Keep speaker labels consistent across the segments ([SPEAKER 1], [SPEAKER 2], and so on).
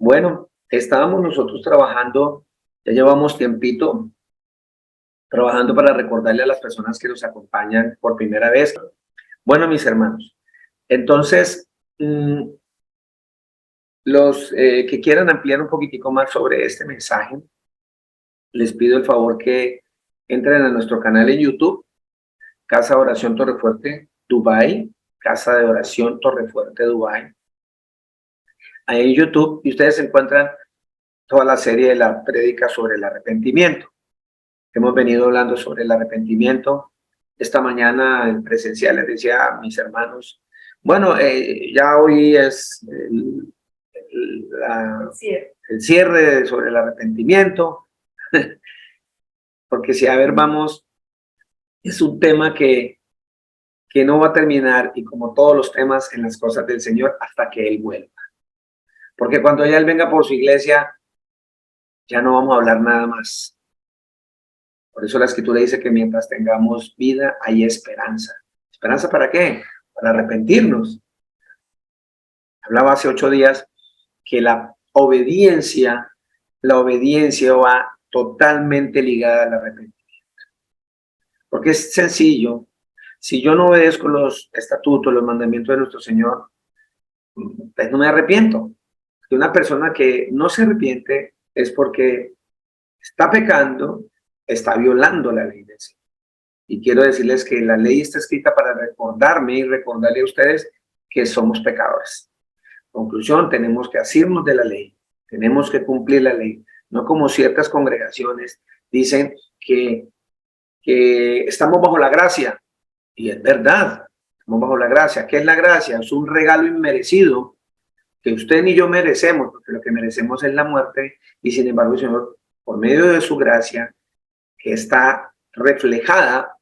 [SPEAKER 1] Bueno, estábamos nosotros trabajando, ya llevamos tiempito trabajando para recordarle a las personas que nos acompañan por primera vez. Bueno, mis hermanos, entonces, los que quieran ampliar un poquitico más sobre este mensaje, les pido el favor que entren a nuestro canal en YouTube, Casa de Oración Torrefuerte, Dubái, Casa de Oración Torrefuerte, Dubái. Ahí en YouTube, y ustedes encuentran toda la serie de la prédica sobre el arrepentimiento. Hemos venido hablando sobre el arrepentimiento. Esta mañana en presencial les decía a mis hermanos, bueno, ya hoy es el cierre sobre el arrepentimiento, porque si a ver vamos, es un tema que no va a terminar, y como todos los temas en las cosas del Señor, hasta que Él vuelva. Porque cuando ya Él venga por su iglesia, ya no vamos a hablar nada más. Por eso la Escritura dice que mientras tengamos vida, hay esperanza. ¿Esperanza para qué? Para arrepentirnos. Hablaba hace 8 días que la obediencia va totalmente ligada al arrepentimiento. Porque es sencillo. Si yo no obedezco los estatutos, los mandamientos de nuestro Señor, pues no me arrepiento. Una persona que no se arrepiente es porque está pecando, está violando la ley del Señor. Y quiero decirles que la ley está escrita para recordarme y recordarle a ustedes que somos pecadores. Conclusión, tenemos que asirnos de la ley, tenemos que cumplir la ley. No como ciertas congregaciones dicen que estamos bajo la gracia. Y es verdad, estamos bajo la gracia. ¿Qué es la gracia? Es un regalo inmerecido que usted ni yo merecemos, porque lo que merecemos es la muerte. Y sin embargo, el Señor, por medio de su gracia, que está reflejada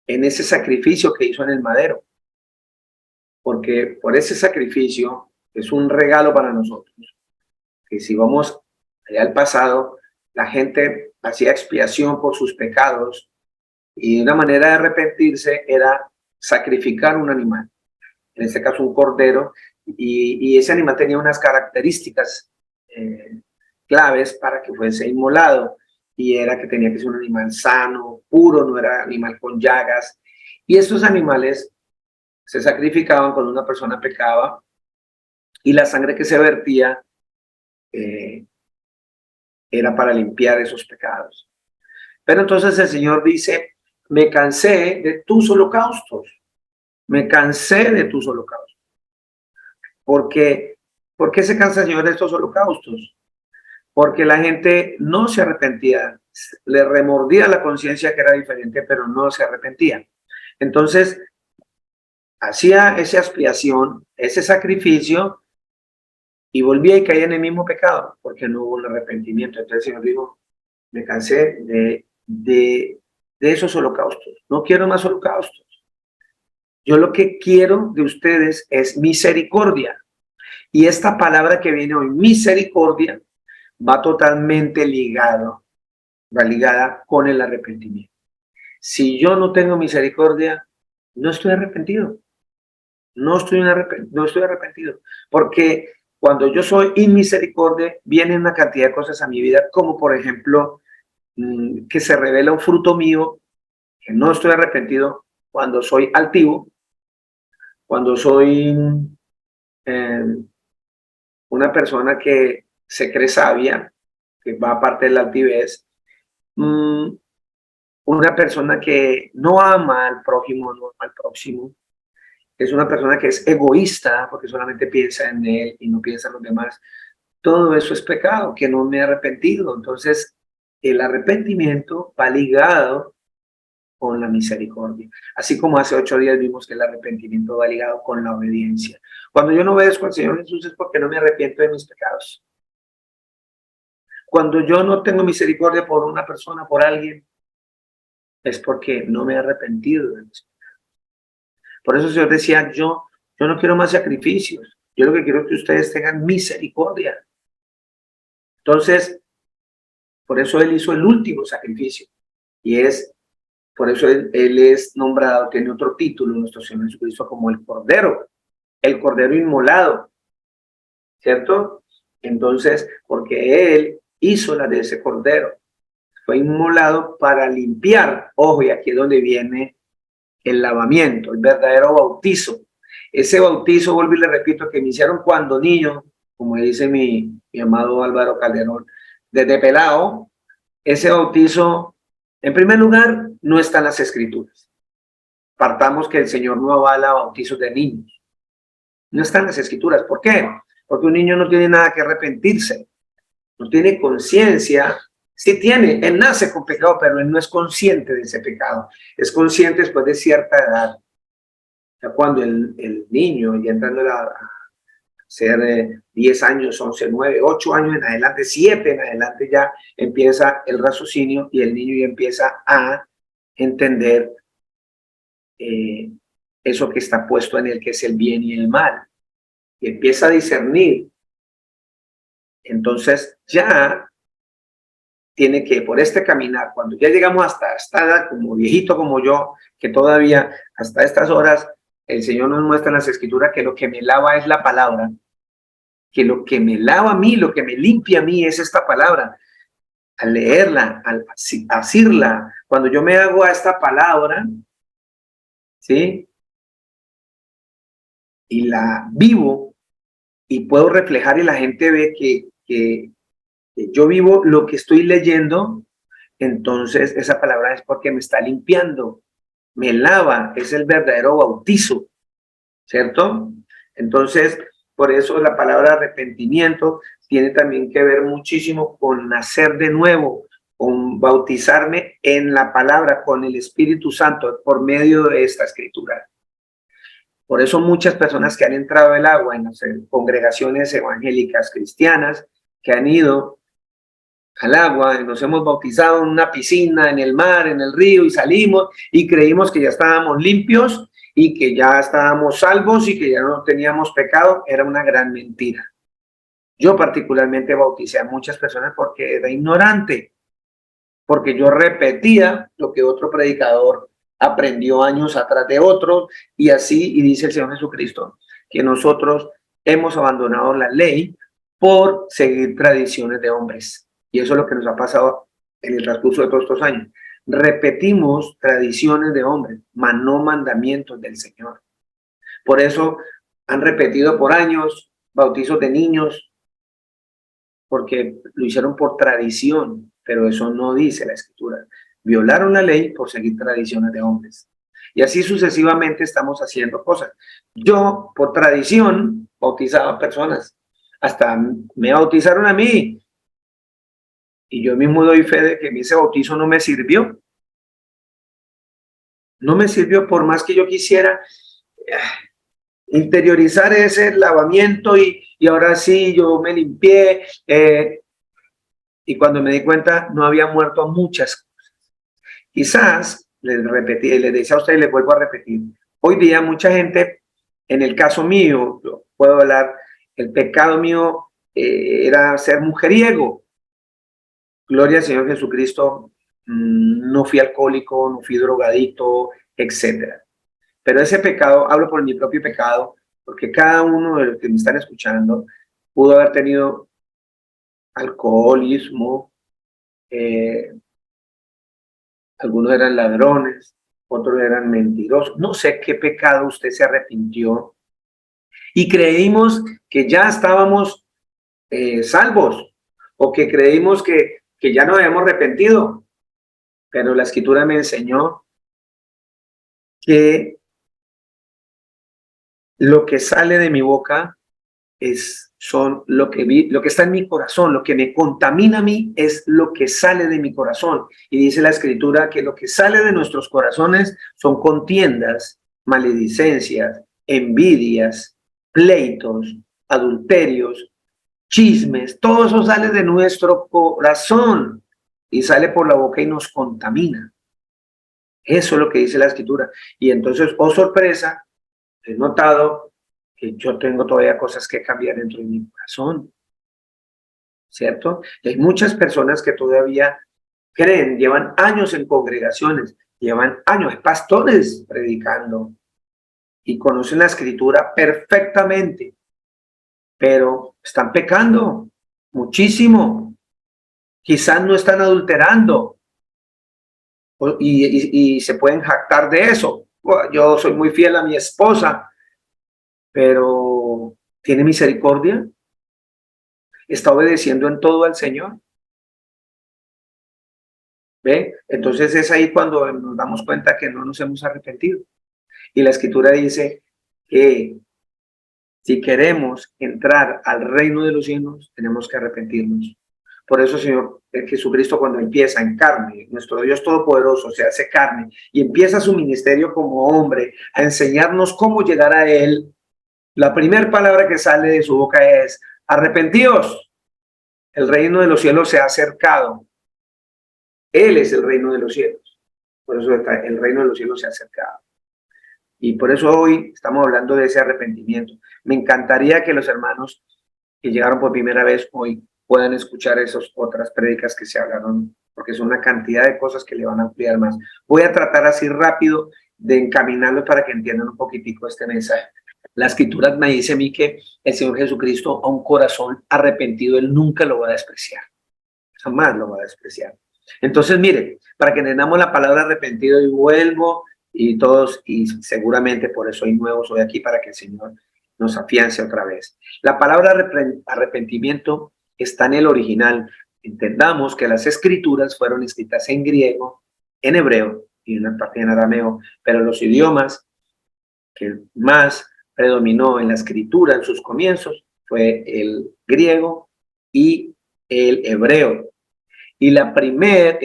[SPEAKER 1] en ese sacrificio que hizo en el madero. Porque por ese sacrificio es un regalo para nosotros. Que si vamos allá al pasado, la gente hacía expiación por sus pecados y una manera de arrepentirse era sacrificar un animal, en este caso un cordero, y ese animal tenía unas características claves para que fuese inmolado, y era que tenía que ser un animal sano, puro, no era animal con llagas, y estos animales se sacrificaban cuando una persona pecaba, y la sangre que se vertía era para limpiar esos pecados. Pero entonces el Señor dice, me cansé de tus holocaustos, me cansé de tus holocaustos. ¿Por qué se cansa el Señor de estos holocaustos? Porque la gente no se arrepentía, le remordía la conciencia que era diferente, pero no se arrepentía. Entonces, hacía esa expiación, ese sacrificio, y volvía y caía en el mismo pecado, porque no hubo un arrepentimiento. Entonces el Señor dijo, me cansé de esos holocaustos, no quiero más holocaustos. Yo lo que quiero de ustedes es misericordia. Y esta palabra que viene hoy, misericordia, va totalmente ligada con el arrepentimiento. Si yo no tengo misericordia, no estoy arrepentido. No estoy arrepentido. Porque cuando yo soy inmisericordia, viene una cantidad de cosas a mi vida, como por ejemplo, que se revela un fruto mío, que no estoy arrepentido, cuando soy altivo, cuando soy una persona que se cree sabia, que va aparte de la altivez, una persona que no ama al prójimo, no ama al próximo, es una persona que es egoísta porque solamente piensa en él y no piensa en los demás. Todo eso es pecado, que no me he arrepentido. Entonces, el arrepentimiento va ligado con la misericordia. Así como hace 8 días vimos que el arrepentimiento va ligado con la obediencia. Cuando yo no obedezco al Señor Jesús es porque no me arrepiento de mis pecados. Cuando yo no tengo misericordia por una persona, por alguien, es porque no me he arrepentido de mis pecados. Por eso el Señor decía, yo no quiero más sacrificios. Yo lo que quiero es que ustedes tengan misericordia. Entonces, por eso Él hizo el último sacrificio. Y por eso él es nombrado, tiene otro título, nuestro Señor Jesucristo, como el Cordero inmolado, ¿cierto? Entonces, porque Él hizo la de ese cordero, fue inmolado para limpiar. Ojo, y aquí es donde viene el lavamiento, el verdadero bautizo. Ese bautizo, vuelvo y le repito, que me hicieron cuando niño, como dice mi amado Álvaro Calderón, desde pelado. Ese bautizo, en primer lugar, no está en las escrituras. Partamos que el Señor no avala bautizos de niños. No está en las escrituras. ¿Por qué? Porque un niño no tiene nada que arrepentirse, no tiene conciencia. Sí tiene, él nace con pecado, pero él no es consciente de ese pecado. Es consciente después de cierta edad. O sea, cuando el niño, ya entrando a ser 10 años, 11, 9, 8 años en adelante, 7 en adelante, ya empieza el raciocinio y el niño ya empieza a entender eso que está puesto en él, que es el bien y el mal. Y empieza a discernir. Entonces ya tiene que, por este caminar, cuando ya llegamos hasta esta edad, como viejito como yo, que todavía hasta estas horas el Señor nos muestra en las escrituras que lo que me lava es la palabra, que lo que me lava a mí, lo que me limpia a mí es esta palabra. Al leerla, al asirla, cuando yo me hago a esta palabra, ¿sí? Y la vivo y puedo reflejar y la gente ve que yo vivo lo que estoy leyendo, entonces esa palabra es porque me está limpiando, me lava, es el verdadero bautizo, ¿cierto? Entonces, por eso la palabra arrepentimiento tiene también que ver muchísimo con nacer de nuevo, con bautizarme en la palabra, con el Espíritu Santo, por medio de esta escritura. Por eso muchas personas que han entrado al agua en las congregaciones evangélicas cristianas, que han ido al agua, nos hemos bautizado en una piscina, en el mar, en el río, y salimos y creímos que ya estábamos limpios y que ya estábamos salvos y que ya no teníamos pecado. Era una gran mentira. Yo particularmente bauticé a muchas personas porque era ignorante, porque yo repetía lo que otro predicador aprendió años atrás de otro, y así, y dice el Señor Jesucristo, que nosotros hemos abandonado la ley por seguir tradiciones de hombres. Y eso es lo que nos ha pasado en el transcurso de todos estos años. Repetimos tradiciones de hombres, mas no mandamientos del Señor. Por eso han repetido por años bautizos de niños, porque lo hicieron por tradición, pero eso no dice la Escritura. Violaron la ley por seguir tradiciones de hombres. Y así sucesivamente estamos haciendo cosas. Yo, por tradición, bautizaba a personas. Hasta me bautizaron a mí. Y yo mismo doy fe de que ese bautizo no me sirvió. No me sirvió por más que yo quisiera interiorizar ese lavamiento y ahora sí yo me limpié. Y cuando me di cuenta, no había muerto muchas cosas. Quizás, les repetí, les decía a ustedes, les vuelvo a repetir, hoy día mucha gente, en el caso mío, yo puedo hablar, el pecado mío era ser mujeriego. Gloria al Señor Jesucristo, no fui alcohólico, no fui drogadicto, etcétera. Pero ese pecado, hablo por mi propio pecado, porque cada uno de los que me están escuchando pudo haber tenido alcoholismo, algunos eran ladrones, otros eran mentirosos. No sé qué pecado usted se arrepintió y creímos que ya estábamos salvos o que creímos que ya nos habíamos arrepentido. Pero la Escritura me enseñó que lo que sale de mi boca son lo que está en mi corazón, lo que me contamina a mí es lo que sale de mi corazón. Y dice la Escritura que lo que sale de nuestros corazones son contiendas, maledicencias, envidias, pleitos, adulterios, chismes, todo eso sale de nuestro corazón y sale por la boca y nos contamina. Eso es lo que dice la Escritura. Y entonces, oh sorpresa, he notado que yo tengo todavía cosas que cambiar dentro de mi corazón, ¿cierto? Y hay muchas personas que todavía creen, llevan años en congregaciones, llevan años, pastores predicando y conocen la Escritura perfectamente, pero están pecando, muchísimo. Quizás no están adulterando y se pueden jactar de eso. Yo soy muy fiel a mi esposa, pero ¿tiene misericordia? ¿Está obedeciendo en todo al Señor? ¿Ve? Entonces es ahí cuando nos damos cuenta que no nos hemos arrepentido. Y la Escritura dice que si queremos entrar al reino de los cielos, tenemos que arrepentirnos. Por eso, Señor Jesucristo, cuando empieza en carne, nuestro Dios Todopoderoso se hace carne y empieza su ministerio como hombre a enseñarnos cómo llegar a Él, la primera palabra que sale de su boca es: arrepentíos, el reino de los cielos se ha acercado. Él es el reino de los cielos. Por eso el reino de los cielos se ha acercado. Y por eso hoy estamos hablando de ese arrepentimiento. Me encantaría que los hermanos que llegaron por primera vez hoy puedan escuchar esas otras prédicas que se hablaron, porque son una cantidad de cosas que le van a ampliar más. Voy a tratar así rápido de encaminarlos para que entiendan un poquitico este mensaje. La Escritura me dice a mí que el Señor Jesucristo, a un corazón arrepentido, Él nunca lo va a despreciar. Jamás lo va a despreciar. Entonces, mire, para que entendamos la palabra arrepentido, y vuelvo, y todos, y seguramente por eso hay nuevos hoy aquí, para que el Señor nos afiance otra vez. La palabra arrepentimiento está en el original. Entendamos que las escrituras fueron escritas en griego, en hebreo y una parte en arameo, pero los idiomas que más predominó en la escritura en sus comienzos fue el griego y el hebreo. Y la primera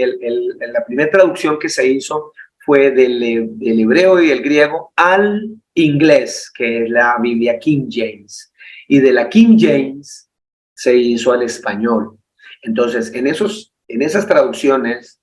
[SPEAKER 1] traducción que se hizo fue del hebreo y el griego al inglés, que es la Biblia King James. Y de la King James se hizo al español. Entonces, en esas traducciones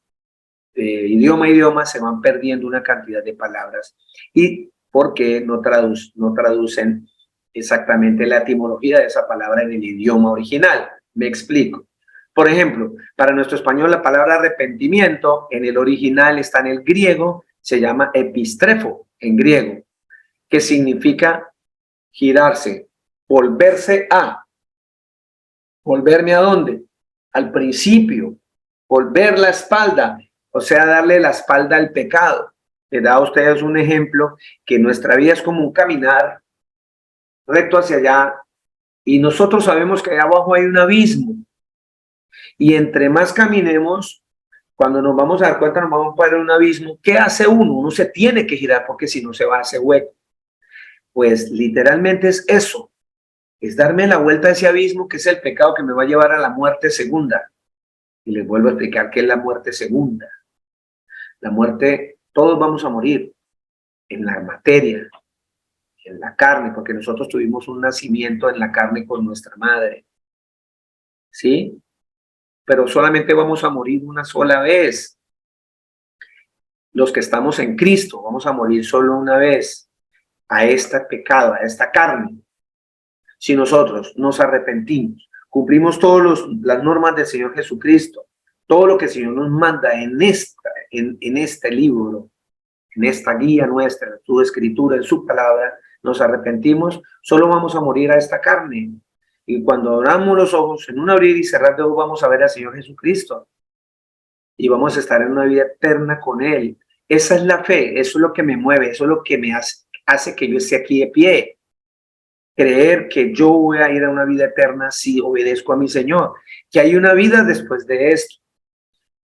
[SPEAKER 1] de idioma a idioma se van perdiendo una cantidad de palabras. ¿Y por qué no traducen exactamente la etimología de esa palabra en el idioma original? Me explico. Por ejemplo, para nuestro español la palabra arrepentimiento en el original está en el griego, se llama epistrefo en griego, que significa girarse, volverse a. ¿Volverme a dónde? Al principio, volver la espalda, o sea, darle la espalda al pecado. Les da a ustedes un ejemplo que nuestra vida es como un caminar recto hacia allá y nosotros sabemos que allá abajo hay un abismo. Y entre más caminemos, cuando nos vamos a dar cuenta, nos vamos a poner en un abismo. ¿Qué hace uno? Uno se tiene que girar porque si no se va a ese hueco. Pues literalmente es eso. Es darme la vuelta a ese abismo que es el pecado que me va a llevar a la muerte segunda. Y les vuelvo a explicar qué es la muerte segunda. La muerte, todos vamos a morir en la materia, en la carne, porque nosotros tuvimos un nacimiento en la carne con nuestra madre. ¿Sí? Pero solamente vamos a morir una sola vez. Los que estamos en Cristo vamos a morir solo una vez a este pecado, a esta carne. Si nosotros nos arrepentimos, cumplimos todas las normas del Señor Jesucristo, todo lo que el Señor nos manda en este libro, en esta guía nuestra, en su escritura, en su palabra, nos arrepentimos, solo vamos a morir a esta carne. Y cuando abramos los ojos, en un abrir y cerrar de ojos, vamos a ver al Señor Jesucristo. Y vamos a estar en una vida eterna con Él. Esa es la fe, eso es lo que me mueve, eso es lo que me hace que yo esté aquí de pie. Creer que yo voy a ir a una vida eterna si obedezco a mi Señor. Que hay una vida después de esto.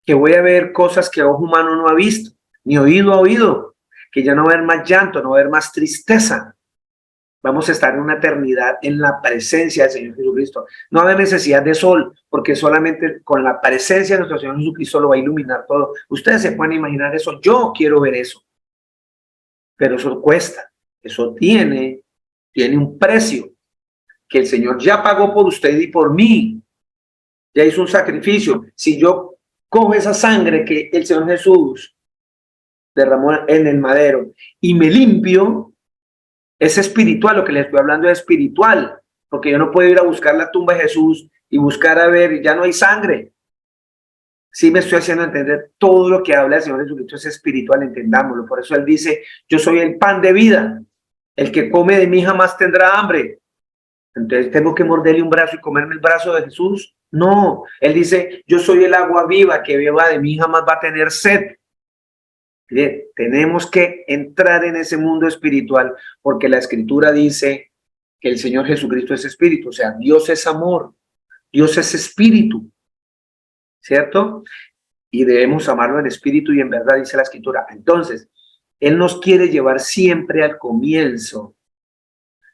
[SPEAKER 1] Que voy a ver cosas que ojo humano no ha visto, ni oído ha oído. Que ya no va a haber más llanto, no va a haber más tristeza. Vamos a estar en una eternidad en la presencia del Señor Jesucristo. No va a haber necesidad de sol, porque solamente con la presencia de nuestro Señor Jesucristo lo va a iluminar todo. Ustedes se pueden imaginar eso. Yo quiero ver eso. Pero eso cuesta. Eso tiene un precio que el Señor ya pagó por usted y por mí. Ya hizo un sacrificio. Si yo cojo esa sangre que el Señor Jesús derramó en el madero y me limpio, es espiritual, lo que les estoy hablando es espiritual, porque yo no puedo ir a buscar la tumba de Jesús y buscar a ver, ya no hay sangre. Sí me estoy haciendo entender, todo lo que habla el Señor Jesucristo es espiritual, entendámoslo. Por eso Él dice, yo soy el pan de vida, el que come de mí jamás tendrá hambre. Entonces tengo que morderle un brazo y comerme el brazo de Jesús. No, él dice, yo soy el agua viva, que beba de mí jamás va a tener sed. Bien, tenemos que entrar en ese mundo espiritual porque la escritura dice que el Señor Jesucristo es espíritu, o sea, Dios es amor, Dios es espíritu, ¿cierto? Y debemos amarlo en espíritu y en verdad, dice la escritura. Entonces, Él nos quiere llevar siempre al comienzo.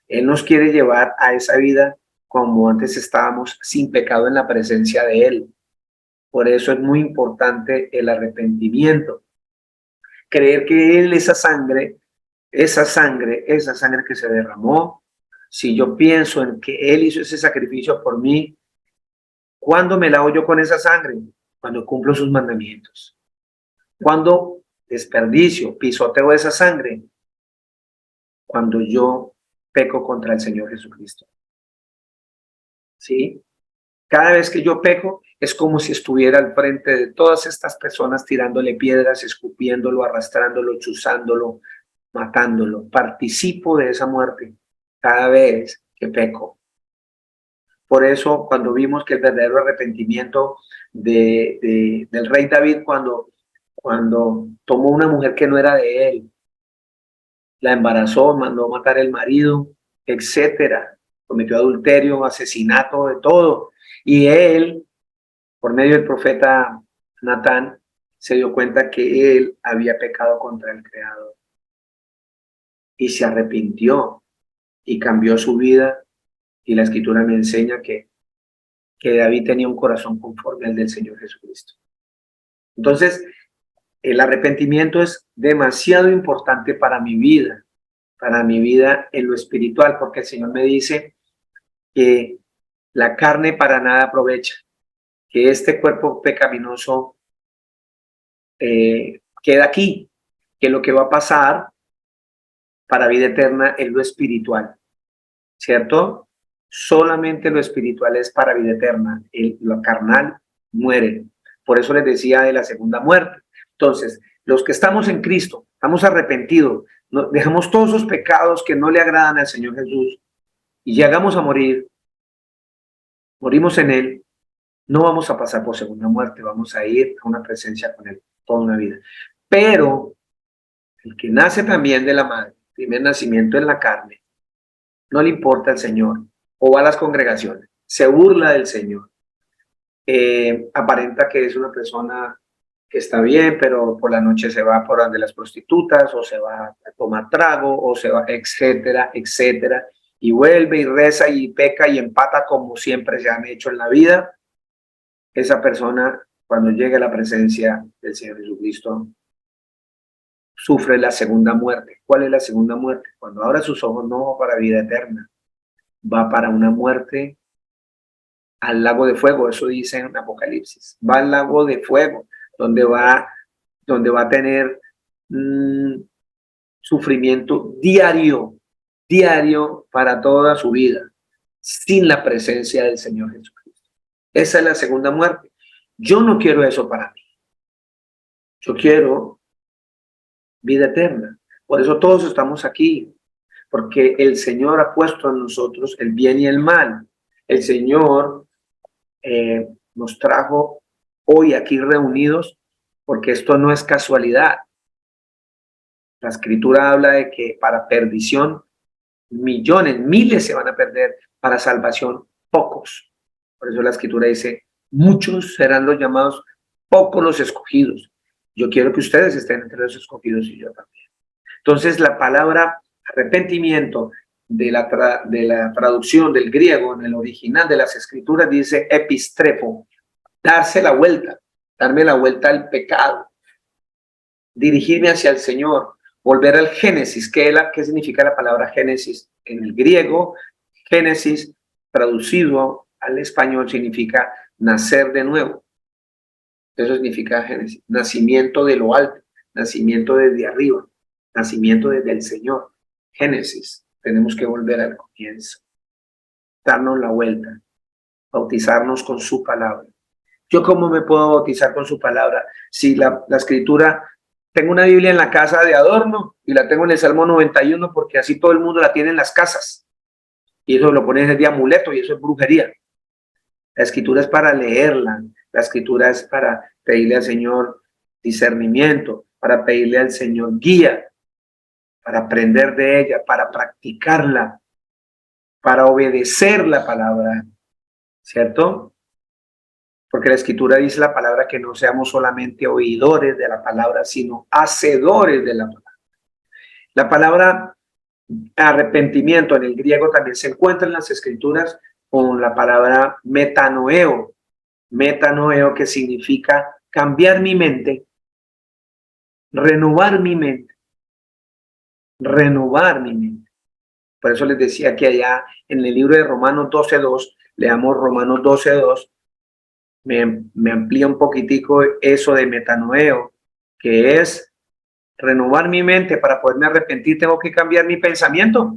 [SPEAKER 1] Él nos quiere llevar a esa vida como antes estábamos, sin pecado en la presencia de Él. Por eso es muy importante el arrepentimiento. Creer que Él, esa sangre que se derramó, si yo pienso en que Él hizo ese sacrificio por mí, ¿cuándo me lavo yo con esa sangre? Cuando cumplo sus mandamientos. ¿Cuándo desperdicio, pisoteo esa sangre? Cuando yo peco contra el Señor Jesucristo. ¿Sí? Cada vez que yo peco, es como si estuviera al frente de todas estas personas tirándole piedras, escupiéndolo, arrastrándolo, chuzándolo, matándolo. Participo de esa muerte cada vez que peco. Por eso, cuando vimos que el verdadero arrepentimiento del rey David, cuando tomó una mujer que no era de él, la embarazó, mandó matar al marido, etcétera, cometió adulterio, asesinato, de todo. Y él, por medio del profeta Natán, se dio cuenta que él había pecado contra el Creador. Y se arrepintió y cambió su vida. Y la escritura me enseña que David tenía un corazón conforme al del Señor Jesucristo. Entonces, el arrepentimiento es demasiado importante para mi vida en lo espiritual, porque el Señor me dice que la carne para nada aprovecha, que este cuerpo pecaminoso queda aquí, que lo que va a pasar para vida eterna es lo espiritual, ¿cierto? Solamente lo espiritual es para vida eterna, lo carnal muere. Por eso les decía de la segunda muerte. Entonces, los que estamos en Cristo, estamos arrepentidos, dejamos todos esos pecados que no le agradan al Señor Jesús y llegamos a morir, morimos en Él, no vamos a pasar por segunda muerte, vamos a ir a una presencia con Él toda una vida. Pero el que nace también de la madre, primer nacimiento en la carne, no le importa al Señor, o va a las congregaciones, se burla del Señor, aparenta que es una persona que está bien, pero por la noche se va por donde las prostitutas, o se va a tomar trago, o se va, etcétera, etcétera, y vuelve y reza y peca y empata como siempre se han hecho en la vida. Esa persona, cuando llegue a la presencia del Señor Jesucristo, sufre la segunda muerte. ¿Cuál es la segunda muerte? Cuando abra sus ojos, no va para vida eterna, va para una muerte al lago de fuego. Eso dice en Apocalipsis. Va al lago de fuego, donde va a tener sufrimiento diario para toda su vida, sin la presencia del Señor Jesucristo. Esa es la segunda muerte. Yo no quiero eso para mí. Yo quiero vida eterna. Por eso todos estamos aquí, porque el Señor ha puesto en nosotros el bien y el mal. El Señor nos trajo hoy aquí reunidos porque esto no es casualidad. La escritura habla de que para perdición millones, miles se van a perder, para salvación pocos. Por eso la escritura dice, muchos serán los llamados, pocos los escogidos. Yo quiero que ustedes estén entre los escogidos y yo también. Entonces la palabra arrepentimiento de la traducción del griego en el original de las escrituras dice epistrefo, darse la vuelta, darme la vuelta al pecado, dirigirme hacia el Señor, volver al Génesis. ¿Qué significa la palabra Génesis? En el griego, Génesis traducido al español significa nacer de nuevo. Eso significa Génesis, nacimiento de lo alto, nacimiento desde arriba, nacimiento desde el Señor. Génesis, tenemos que volver al comienzo, darnos la vuelta, bautizarnos con su palabra. ¿Yo cómo me puedo bautizar con su palabra? Si la escritura, tengo una Biblia en la casa de adorno y la tengo en el Salmo 91 porque así todo el mundo la tiene en las casas. Y eso lo pones de amuleto y eso es brujería. La escritura es para leerla, la escritura es para pedirle al Señor discernimiento, para pedirle al Señor guía, para aprender de ella, para practicarla, para obedecer la palabra, ¿cierto? Porque la escritura dice la palabra que no seamos solamente oidores de la palabra, sino hacedores de la palabra. La palabra arrepentimiento en el griego también se encuentra en las escrituras con la palabra metanoeo. Metanoeo, que significa cambiar mi mente, renovar mi mente, renovar mi mente. Por eso les decía que allá en el libro de Romanos 12:2, leamos Romanos 12:2, me amplía un poquitico eso de metanoeo, que es renovar mi mente. Para poderme arrepentir tengo que cambiar mi pensamiento.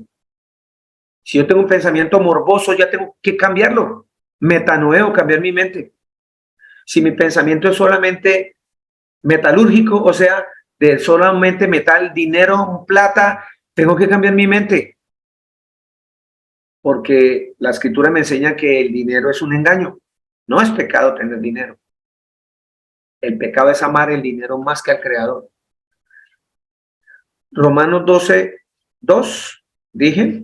[SPEAKER 1] Si yo tengo un pensamiento morboso, ya tengo que cambiarlo. Metanoeo, cambiar mi mente. Si mi pensamiento es solamente metalúrgico, o sea, de solamente metal, dinero, plata, tengo que cambiar mi mente. Porque la escritura me enseña que el dinero es un engaño. No es pecado tener dinero. El pecado es amar el dinero más que al Creador. Romanos 12:2, dije.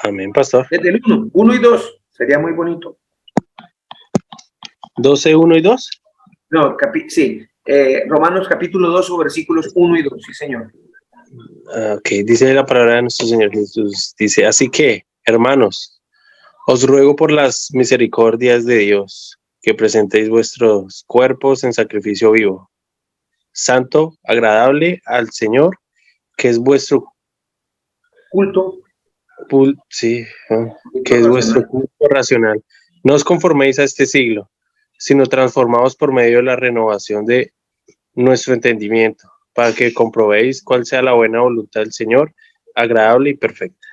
[SPEAKER 2] Amén, pastor.
[SPEAKER 1] Desde el 1 y 2, sería muy bonito.
[SPEAKER 2] 12, 1 y 2.
[SPEAKER 1] No, sí. Romanos capítulo 2, versículos 1 y 2, sí, señor.
[SPEAKER 2] Ok, dice la palabra de nuestro Señor Jesús. Dice, así que, hermanos, os ruego por las misericordias de Dios que presentéis vuestros cuerpos en sacrificio vivo, santo, agradable al Señor, que es vuestro
[SPEAKER 1] Culto.
[SPEAKER 2] Sí, que es vuestro culto racional. No os conforméis a este siglo, sino transformaos por medio de la renovación de nuestro entendimiento, para que comprobéis cuál sea la buena voluntad del Señor, agradable y perfecta.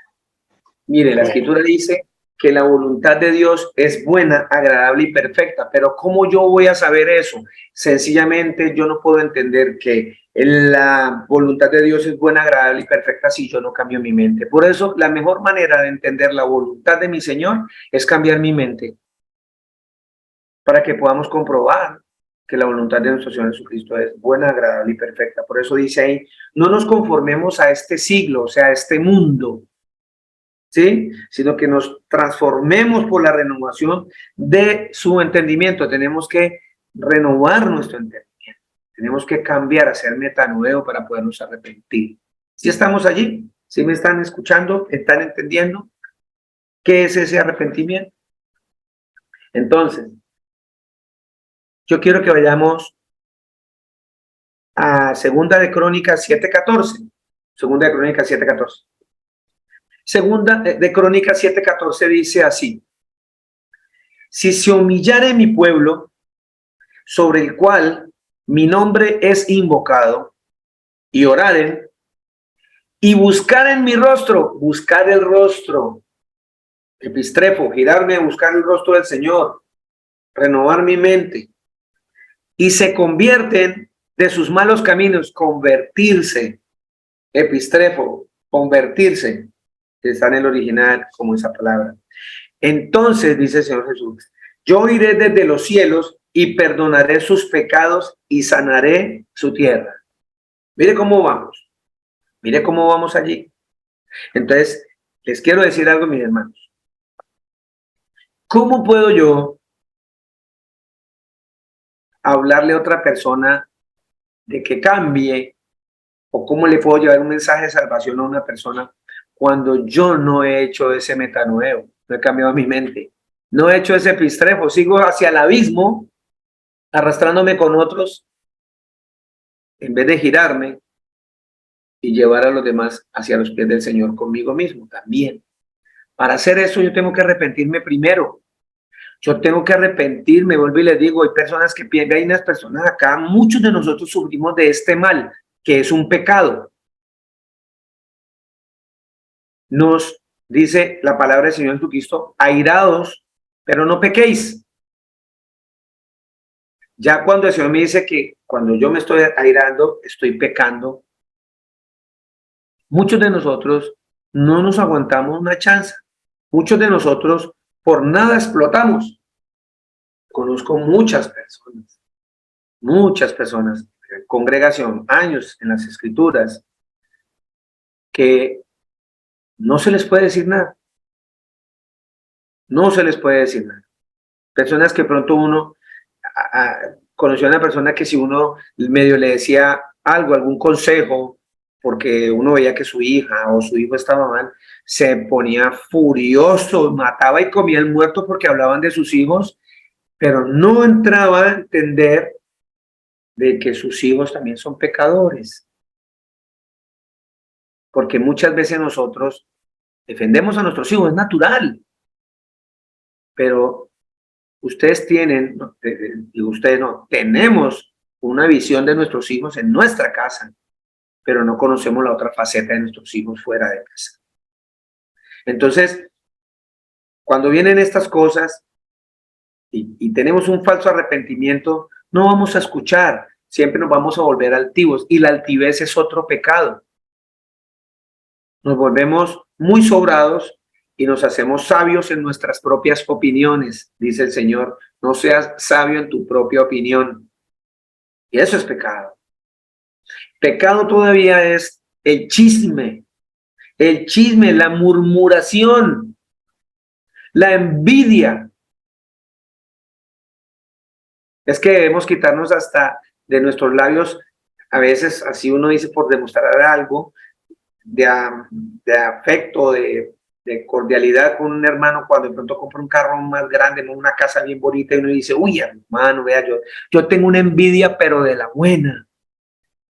[SPEAKER 1] Mire, la escritura dice que la voluntad de Dios es buena, agradable y perfecta, pero ¿cómo yo voy a saber eso? Sencillamente yo no puedo entender que la voluntad de Dios es buena, agradable y perfecta si yo no cambio mi mente. Por eso la mejor manera de entender la voluntad de mi Señor es cambiar mi mente, para que podamos comprobar que la voluntad de nuestro Señor Jesucristo es buena, agradable y perfecta. Por eso dice ahí, no nos conformemos a este siglo, o sea, a este mundo, ¿sí? Sino que nos transformemos por la renovación de su entendimiento. Tenemos que renovar nuestro entendimiento. Tenemos que cambiar, hacer metanoeo para podernos arrepentir. ¿Sí estamos allí? ¿Sí me están escuchando? ¿Están entendiendo qué es ese arrepentimiento? Entonces, yo quiero que vayamos a Segunda de Crónicas 7:14. Segunda de Crónicas 7:14. Segunda de Crónicas 7:14 dice así: si se humillare mi pueblo, sobre el cual mi nombre es invocado, y oraren, y buscaren mi rostro, buscar el rostro, epistrefo, girarme, buscar el rostro del Señor, renovar mi mente, y se convierten de sus malos caminos, convertirse, epistrefo, convertirse, que está en el original como esa palabra. Entonces, dice el Señor Jesús, yo iré desde los cielos y perdonaré sus pecados y sanaré su tierra. Mire cómo vamos. Mire cómo vamos allí. Entonces, les quiero decir algo, mis hermanos. ¿Cómo puedo yo hablarle a otra persona de que cambie? ¿O cómo le puedo llevar un mensaje de salvación a una persona cuando yo no he hecho ese metanoeo? No he cambiado mi mente. No he hecho ese epistrefo. Sigo hacia el abismo, arrastrándome con otros, en vez de girarme y llevar a los demás hacia los pies del Señor conmigo mismo también. Para hacer eso yo tengo que arrepentirme primero. Yo tengo que arrepentirme, vuelvo y les digo, hay personas que hay unas personas acá, muchos de nosotros sufrimos de este mal, que es un pecado. Nos dice la palabra del Señor Jesucristo, airados, pero no pequéis. Ya cuando el Señor me dice que cuando yo me estoy airando, estoy pecando, muchos de nosotros no nos aguantamos una chance. Muchos de nosotros por nada explotamos. Conozco muchas personas, congregación, años en las escrituras, que no se les puede decir nada. No se les puede decir nada. Personas que pronto uno conoció a una persona que si uno medio le decía algo, algún consejo, porque uno veía que su hija o su hijo estaba mal, se ponía furioso, mataba y comía el muerto porque hablaban de sus hijos, pero no entraba a entender de que sus hijos también son pecadores. Porque muchas veces nosotros defendemos a nuestros hijos, es natural, pero ustedes tienen, digo ustedes no, tenemos una visión de nuestros hijos en nuestra casa, pero no conocemos la otra faceta de nuestros hijos fuera de casa. Entonces, cuando vienen estas cosas y tenemos un falso arrepentimiento, no vamos a escuchar, siempre nos vamos a volver altivos, y la altivez es otro pecado. Nos volvemos muy sobrados y nos hacemos sabios en nuestras propias opiniones, dice el Señor. No seas sabio en tu propia opinión. Y eso es pecado. Pecado todavía es el chisme, la murmuración, la envidia. Es que debemos quitarnos hasta de nuestros labios, a veces así uno dice por demostrar algo de afecto, de cordialidad con un hermano, cuando de pronto compra un carro más grande, una casa bien bonita, y uno dice, uy, hermano, vea, yo tengo una envidia, pero de la buena.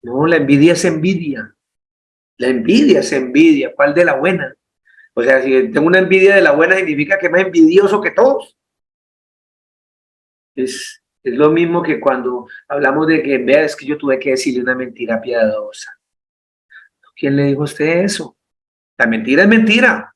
[SPEAKER 1] No, la envidia es envidia. La envidia es envidia. ¿Cuál de la buena? O sea, si tengo una envidia de la buena, significa que es más envidioso que todos. Es lo mismo que cuando hablamos de que, vea, es que yo tuve que decirle una mentira piadosa. ¿Quién le dijo a usted eso? La mentira es mentira.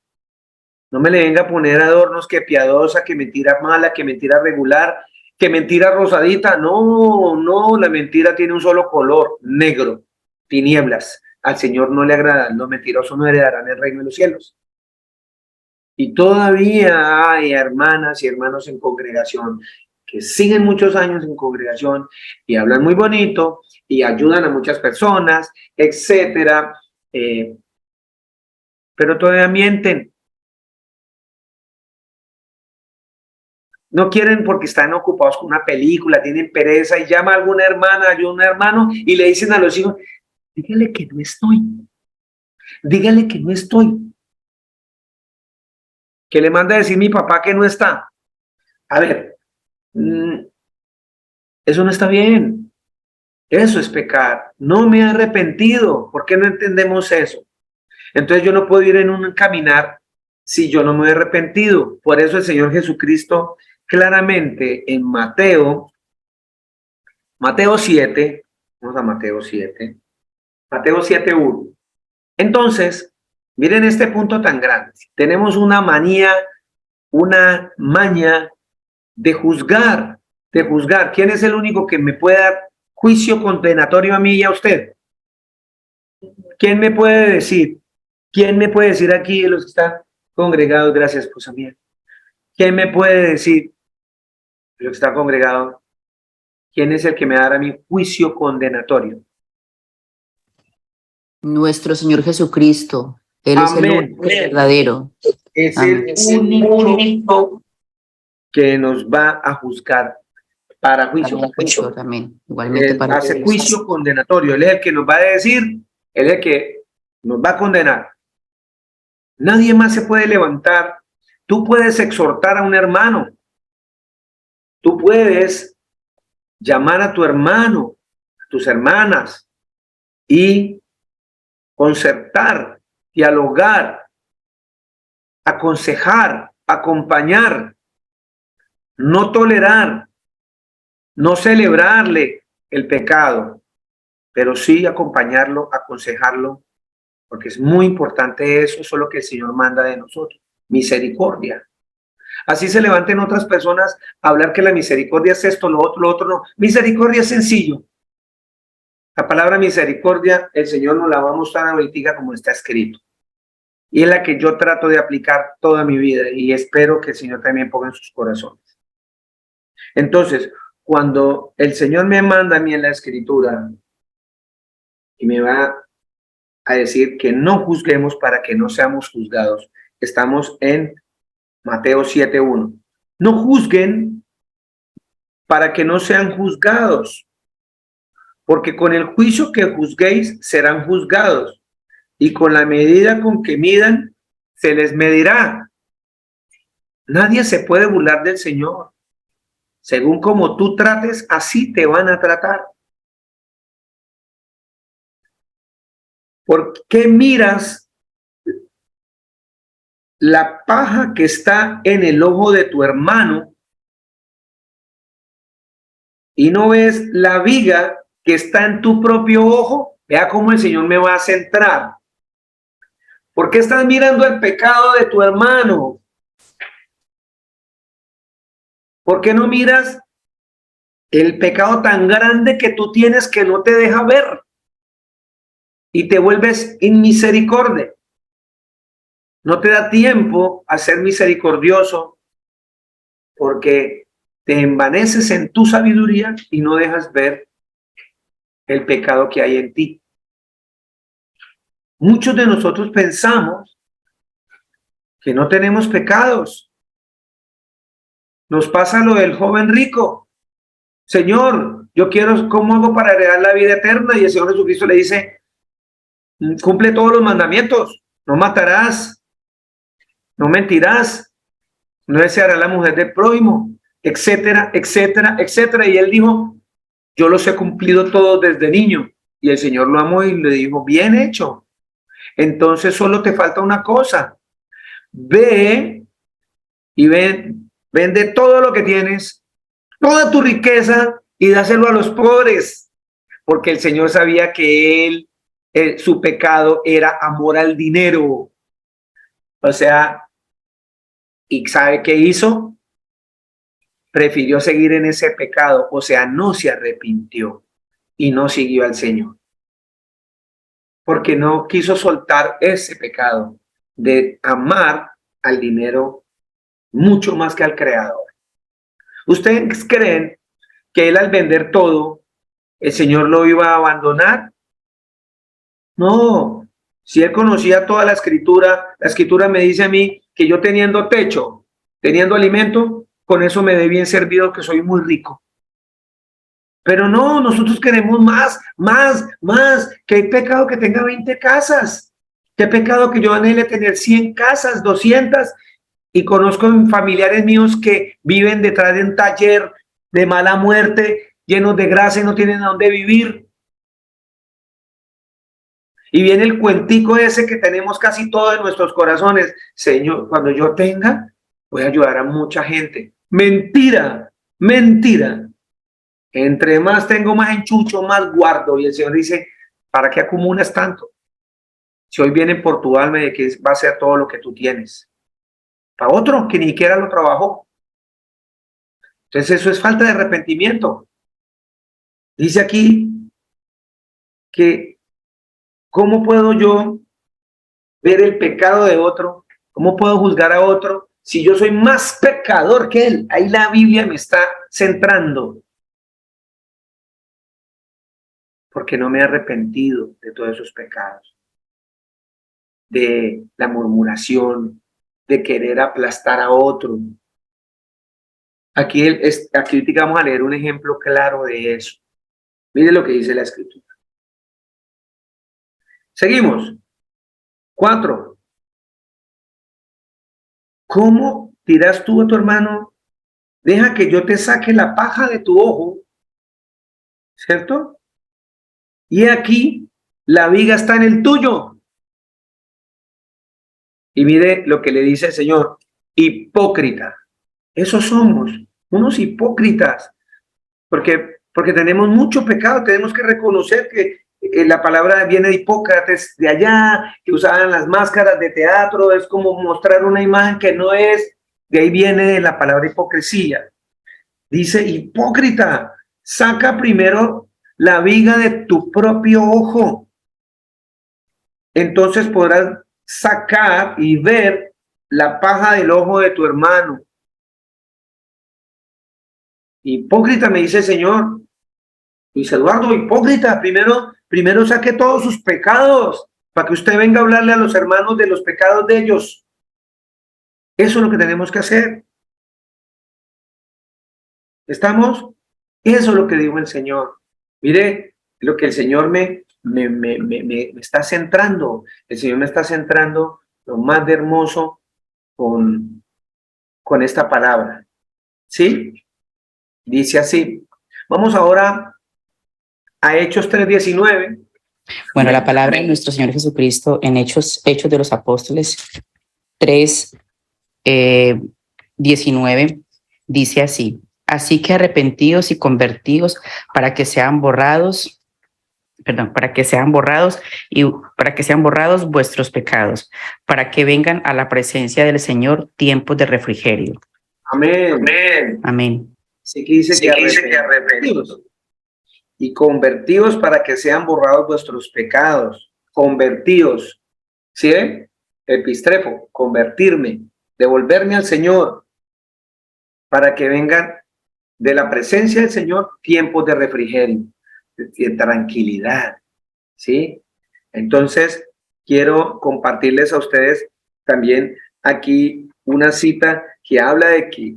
[SPEAKER 1] No me le venga a poner adornos que piadosa, que mentira mala, que mentira regular, que mentira rosadita. No, no, la mentira tiene un solo color, negro, tinieblas. Al Señor no le agradan, los mentirosos no heredarán el reino de los cielos. Y todavía hay hermanas y hermanos en congregación que siguen muchos años en congregación y hablan muy bonito y ayudan a muchas personas, etcétera, pero todavía mienten. No quieren porque están ocupados con una película, tienen pereza y llama a alguna hermana, a un hermano y le dicen a los hijos, dígale que no estoy, dígale que no estoy. Que le manda a decir mi papá que no está. A ver, eso no está bien. Eso es pecar. No me he arrepentido. ¿Por qué no entendemos eso? Entonces yo no puedo ir en un caminar si yo no me he arrepentido. Por eso el Señor Jesucristo claramente en Mateo 7, vamos a Mateo 7, Mateo 7:1. Entonces, miren este punto tan grande. Tenemos una manía, una maña de juzgar, de juzgar. ¿Quién es el único que me puede dar juicio condenatorio a mí y a usted? ¿Quién me puede decir? ¿Quién me puede decir aquí de los que están congregados? Gracias, esposa mía. ¿Quién me puede decir de los que están congregados? ¿Quién es el que me dará mi juicio condenatorio?
[SPEAKER 3] Nuestro Señor Jesucristo. Él es el único verdadero.
[SPEAKER 1] Es el único que nos va a juzgar para juicio.
[SPEAKER 3] También. Igualmente para
[SPEAKER 1] hace juicio condenatorio. Él es el que nos va a decir, él es el que nos va a condenar. Nadie más se puede levantar. Tú puedes exhortar a un hermano. Tú puedes llamar a tu hermano, a tus hermanas y concertar, dialogar, aconsejar, acompañar, no tolerar, no celebrarle el pecado, pero sí acompañarlo, aconsejarlo, porque es muy importante eso es lo que el Señor manda de nosotros, misericordia. Así se levanten otras personas a hablar que la misericordia es esto, lo otro no. Misericordia es sencillo. La palabra misericordia, el Señor nos la va a mostrar ahorita como está escrito. y es la que yo trato de aplicar toda mi vida y espero que el Señor también ponga en sus corazones. Entonces, cuando el Señor me manda a mí en la Escritura y me va a decir que no juzguemos para que no seamos juzgados, estamos en Mateo 7:1. No juzguen para que no sean juzgados, porque con el juicio que juzguéis serán juzgados, y con la medida con que midan se les medirá. Nadie se puede burlar del Señor. Según como tú trates, así te van a tratar. ¿Por qué miras la paja que está en el ojo de tu hermano y no ves la viga que está en tu propio ojo? Vea cómo el Señor me va a centrar. ¿Por qué estás mirando el pecado de tu hermano? ¿Por qué no miras el pecado tan grande que tú tienes que no te deja ver? Y te vuelves inmisericordia. No te da tiempo a ser misericordioso porque te envaneces en tu sabiduría y no dejas ver el pecado que hay en ti. Muchos de nosotros pensamos que no tenemos pecados. Nos pasa lo del joven rico. Señor, yo quiero, ¿cómo hago para heredar la vida eterna? Y el Señor Jesucristo le dice, cumple todos los mandamientos. No matarás, no mentirás, no desearás la mujer del prójimo, etcétera, etcétera, etcétera. Y él dijo, yo los he cumplido todos desde niño. Y el Señor lo amó y le dijo, bien hecho. Entonces solo te falta una cosa. Ve y vende todo lo que tienes, toda tu riqueza y dáselo a los pobres. Porque el Señor sabía que su pecado era amor al dinero. O sea, ¿y sabe qué hizo? Prefirió seguir en ese pecado, o sea, no se arrepintió y no siguió al Señor. Porque no quiso soltar ese pecado de amar al dinero mucho más que al Creador. ¿Ustedes creen que él al vender todo, el Señor lo iba a abandonar? No. Si él conocía toda la escritura me dice a mí que yo teniendo techo, teniendo alimento, con eso me dé bien servido, que soy muy rico. Pero no, nosotros queremos más, que hay pecado que tenga 20 casas, qué pecado que yo anhele tener 100 casas, 200, y conozco familiares míos que viven detrás de un taller de mala muerte, llenos de grasa y no tienen a dónde vivir. Y viene el cuentico ese que tenemos casi todos en nuestros corazones. Señor, cuando yo tenga, voy a ayudar a mucha gente. Mentira, mentira. Entre más tengo, más enchucho, más guardo. Y el Señor dice, ¿para qué acumulas tanto? Si hoy vienen por tu alma de que va a ser todo lo que tú tienes. Para otro que ni siquiera lo trabajó. Entonces eso es falta de arrepentimiento. Dice aquí que ¿cómo puedo yo ver el pecado de otro? ¿Cómo puedo juzgar a otro si yo soy más pecador que él? Ahí la Biblia me está centrando. Porque no me he arrepentido de todos esos pecados. De la murmuración, de querer aplastar a otro. Aquí vamos a leer un ejemplo claro de eso. Mire lo que dice la Escritura. Seguimos. 4. ¿Cómo dirás tú a tu hermano, deja que yo te saque la paja de tu ojo? ¿Cierto? Y aquí la viga está en el tuyo. Y mire lo que le dice el Señor, hipócrita. Eso somos, unos hipócritas, porque tenemos mucho pecado, tenemos que reconocer que la palabra viene de Hipócrates, de allá, que usaban las máscaras de teatro, es como mostrar una imagen que no es, de ahí viene la palabra hipocresía. Dice, hipócrita, saca primero la viga de tu propio ojo, entonces podrás sacar y ver la paja del ojo de tu hermano. Hipócrita, me dice el Señor. Luis Eduardo, hipócrita, primero saque todos sus pecados para que usted venga a hablarle a los hermanos de los pecados de ellos. Eso es lo que tenemos que hacer. ¿Estamos? Eso es lo que dijo el Señor. Mire lo que el Señor me está centrando. El Señor me está centrando lo más de hermoso con esta palabra. ¿Sí? Dice así. Vamos ahora a Hechos 3:19.
[SPEAKER 3] Bueno, la palabra de nuestro Señor Jesucristo en Hechos de los Apóstoles 3:19 dice así: así que arrepentidos y convertidos para que sean borrados vuestros pecados, para que vengan a la presencia del Señor tiempos de refrigerio.
[SPEAKER 1] Amén.
[SPEAKER 3] Amén. Amén.
[SPEAKER 1] Sí, que dice que arrepentidos y convertidos para que sean borrados vuestros pecados. Convertidos. ¿Sí? Epistrefo, convertirme, devolverme al Señor, para que vengan de la presencia del Señor tiempos de refrigerio, de tranquilidad. ¿Sí? Entonces, quiero compartirles a ustedes también aquí una cita que habla de que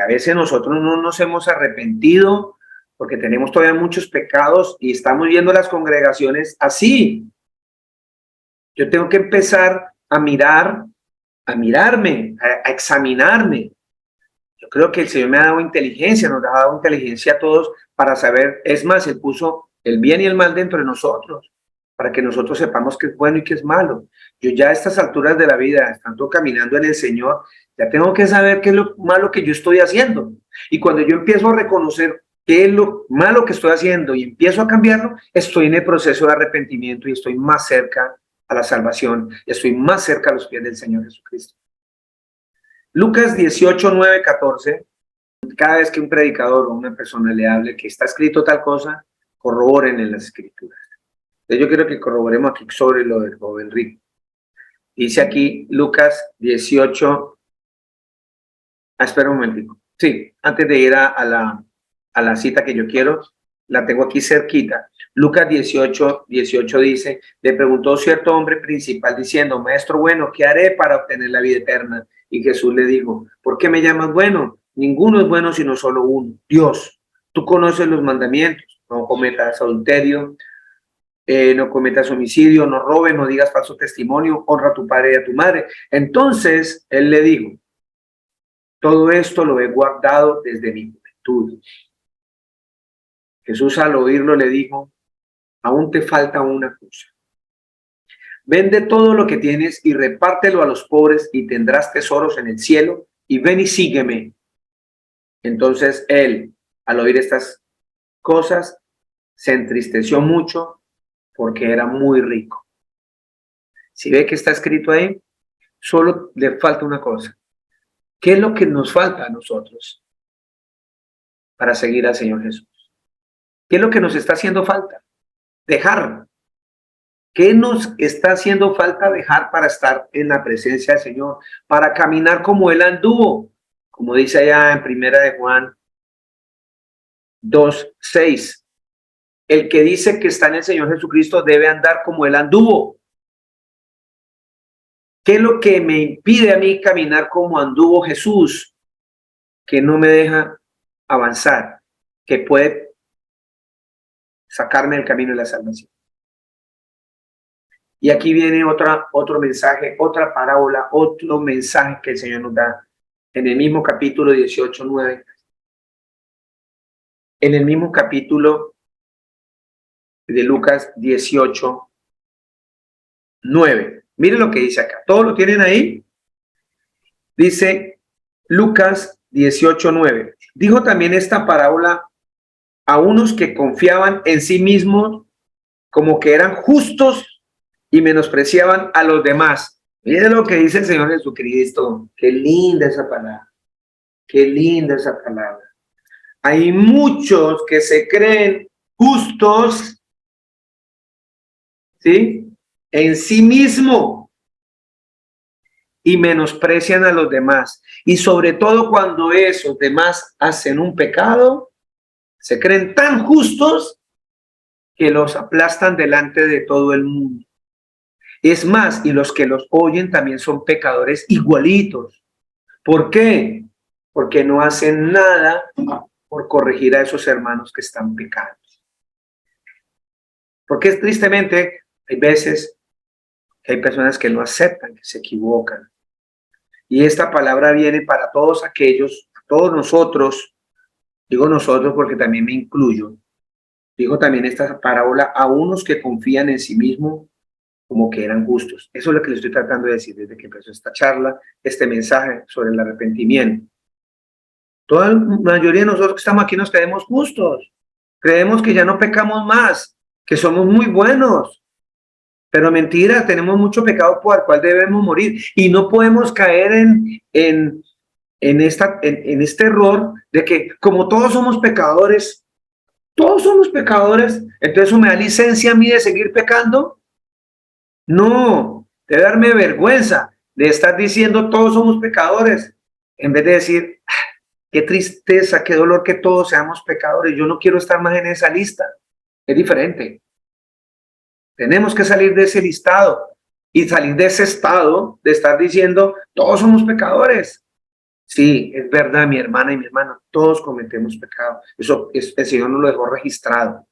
[SPEAKER 1] a veces nosotros no nos hemos arrepentido porque tenemos todavía muchos pecados y estamos viendo las congregaciones así. Yo tengo que empezar a mirarme, a examinarme. Yo creo que el Señor me ha dado inteligencia, nos ha dado inteligencia a todos para saber. Es más, Él puso el bien y el mal dentro de nosotros, para que nosotros sepamos qué es bueno y qué es malo. Yo ya a estas alturas de la vida, estando caminando en el Señor, ya tengo que saber qué es lo malo que yo estoy haciendo. Y cuando yo empiezo a reconocer qué es lo malo que estoy haciendo y empiezo a cambiarlo, estoy en el proceso de arrepentimiento y estoy más cerca a la salvación, estoy más cerca a los pies del Señor Jesucristo. Lucas 18:9-14. Cada vez que un predicador o una persona le hable que está escrito tal cosa, corroboren en las escrituras. Entonces yo quiero que corroboremos aquí sobre lo del joven rico. Dice aquí Lucas 18. Espera un momentico. Sí, antes de ir a la cita que yo quiero, la tengo aquí cerquita. Lucas 18 dice: le preguntó cierto hombre principal diciendo: maestro bueno, ¿qué haré para obtener la vida eterna? Y Jesús le dijo: ¿por qué me llamas bueno? Ninguno es bueno sino solo uno, Dios. Tú conoces los mandamientos: no cometas adulterio, no cometas homicidio, no robes, no digas falso testimonio, honra a tu padre y a tu madre. Entonces él le dijo: todo esto lo he guardado desde mi juventud. Jesús al oírlo le dijo: aún te falta una cosa. Vende todo lo que tienes y repártelo a los pobres y tendrás tesoros en el cielo, y ven y sígueme. Entonces él, al oír estas cosas, se entristeció mucho porque era muy rico. Si ve que está escrito ahí, solo le falta una cosa. ¿Qué es lo que nos falta a nosotros para seguir al Señor Jesús? ¿Qué es lo que nos está haciendo falta? Dejar. ¿Qué nos está haciendo falta dejar para estar en la presencia del Señor? Para caminar como Él anduvo, como dice allá en Primera de Juan 2:6. El que dice que está en el Señor Jesucristo debe andar como Él anduvo. ¿Qué es lo que me impide a mí caminar como anduvo Jesús? Que no me deja avanzar, que puede sacarme del camino de la salvación. Y aquí viene otro mensaje, otra parábola, otro mensaje que el Señor nos da en el mismo capítulo 18:9. En el mismo capítulo de Lucas 18:9. Miren lo que dice acá. ¿Todos lo tienen ahí? Dice Lucas 18:9. Dijo también esta parábola a unos que confiaban en sí mismos como que eran justos y menospreciaban a los demás. Miren lo que dice el Señor Jesucristo. Qué linda esa palabra. Qué linda esa palabra. Hay muchos que se creen justos, ¿sí? En sí mismo. y menosprecian a los demás. Y sobre todo cuando esos demás hacen un pecado, se creen tan justos que los aplastan delante de todo el mundo. Es más, y los que los oyen también son pecadores igualitos. ¿Por qué? Porque no hacen nada por corregir a esos hermanos que están pecando. Porque tristemente hay veces que hay personas que no aceptan, que se equivocan. Y esta palabra viene para todos aquellos, todos nosotros, digo nosotros porque también me incluyo, digo también esta parábola a unos que confían en sí mismos como que eran justos. Eso es lo que le estoy tratando de decir desde que empezó esta charla, este mensaje sobre el arrepentimiento. Toda la mayoría de nosotros que estamos aquí nos creemos justos. Creemos que ya no pecamos más, que somos muy buenos. Pero mentira, tenemos mucho pecado por el cual debemos morir. Y no podemos caer en este error de que como todos somos pecadores, entonces eso me da licencia a mí de seguir pecando. No, debe darme vergüenza de estar diciendo todos somos pecadores, en vez de decir, qué tristeza, qué dolor que todos seamos pecadores. Yo no quiero estar más en esa lista. Es diferente. Tenemos que salir de ese listado y salir de ese estado de estar diciendo todos somos pecadores. Sí, es verdad, mi hermana y mi hermano, todos cometemos pecado. Eso el Señor nos lo dejó registrado.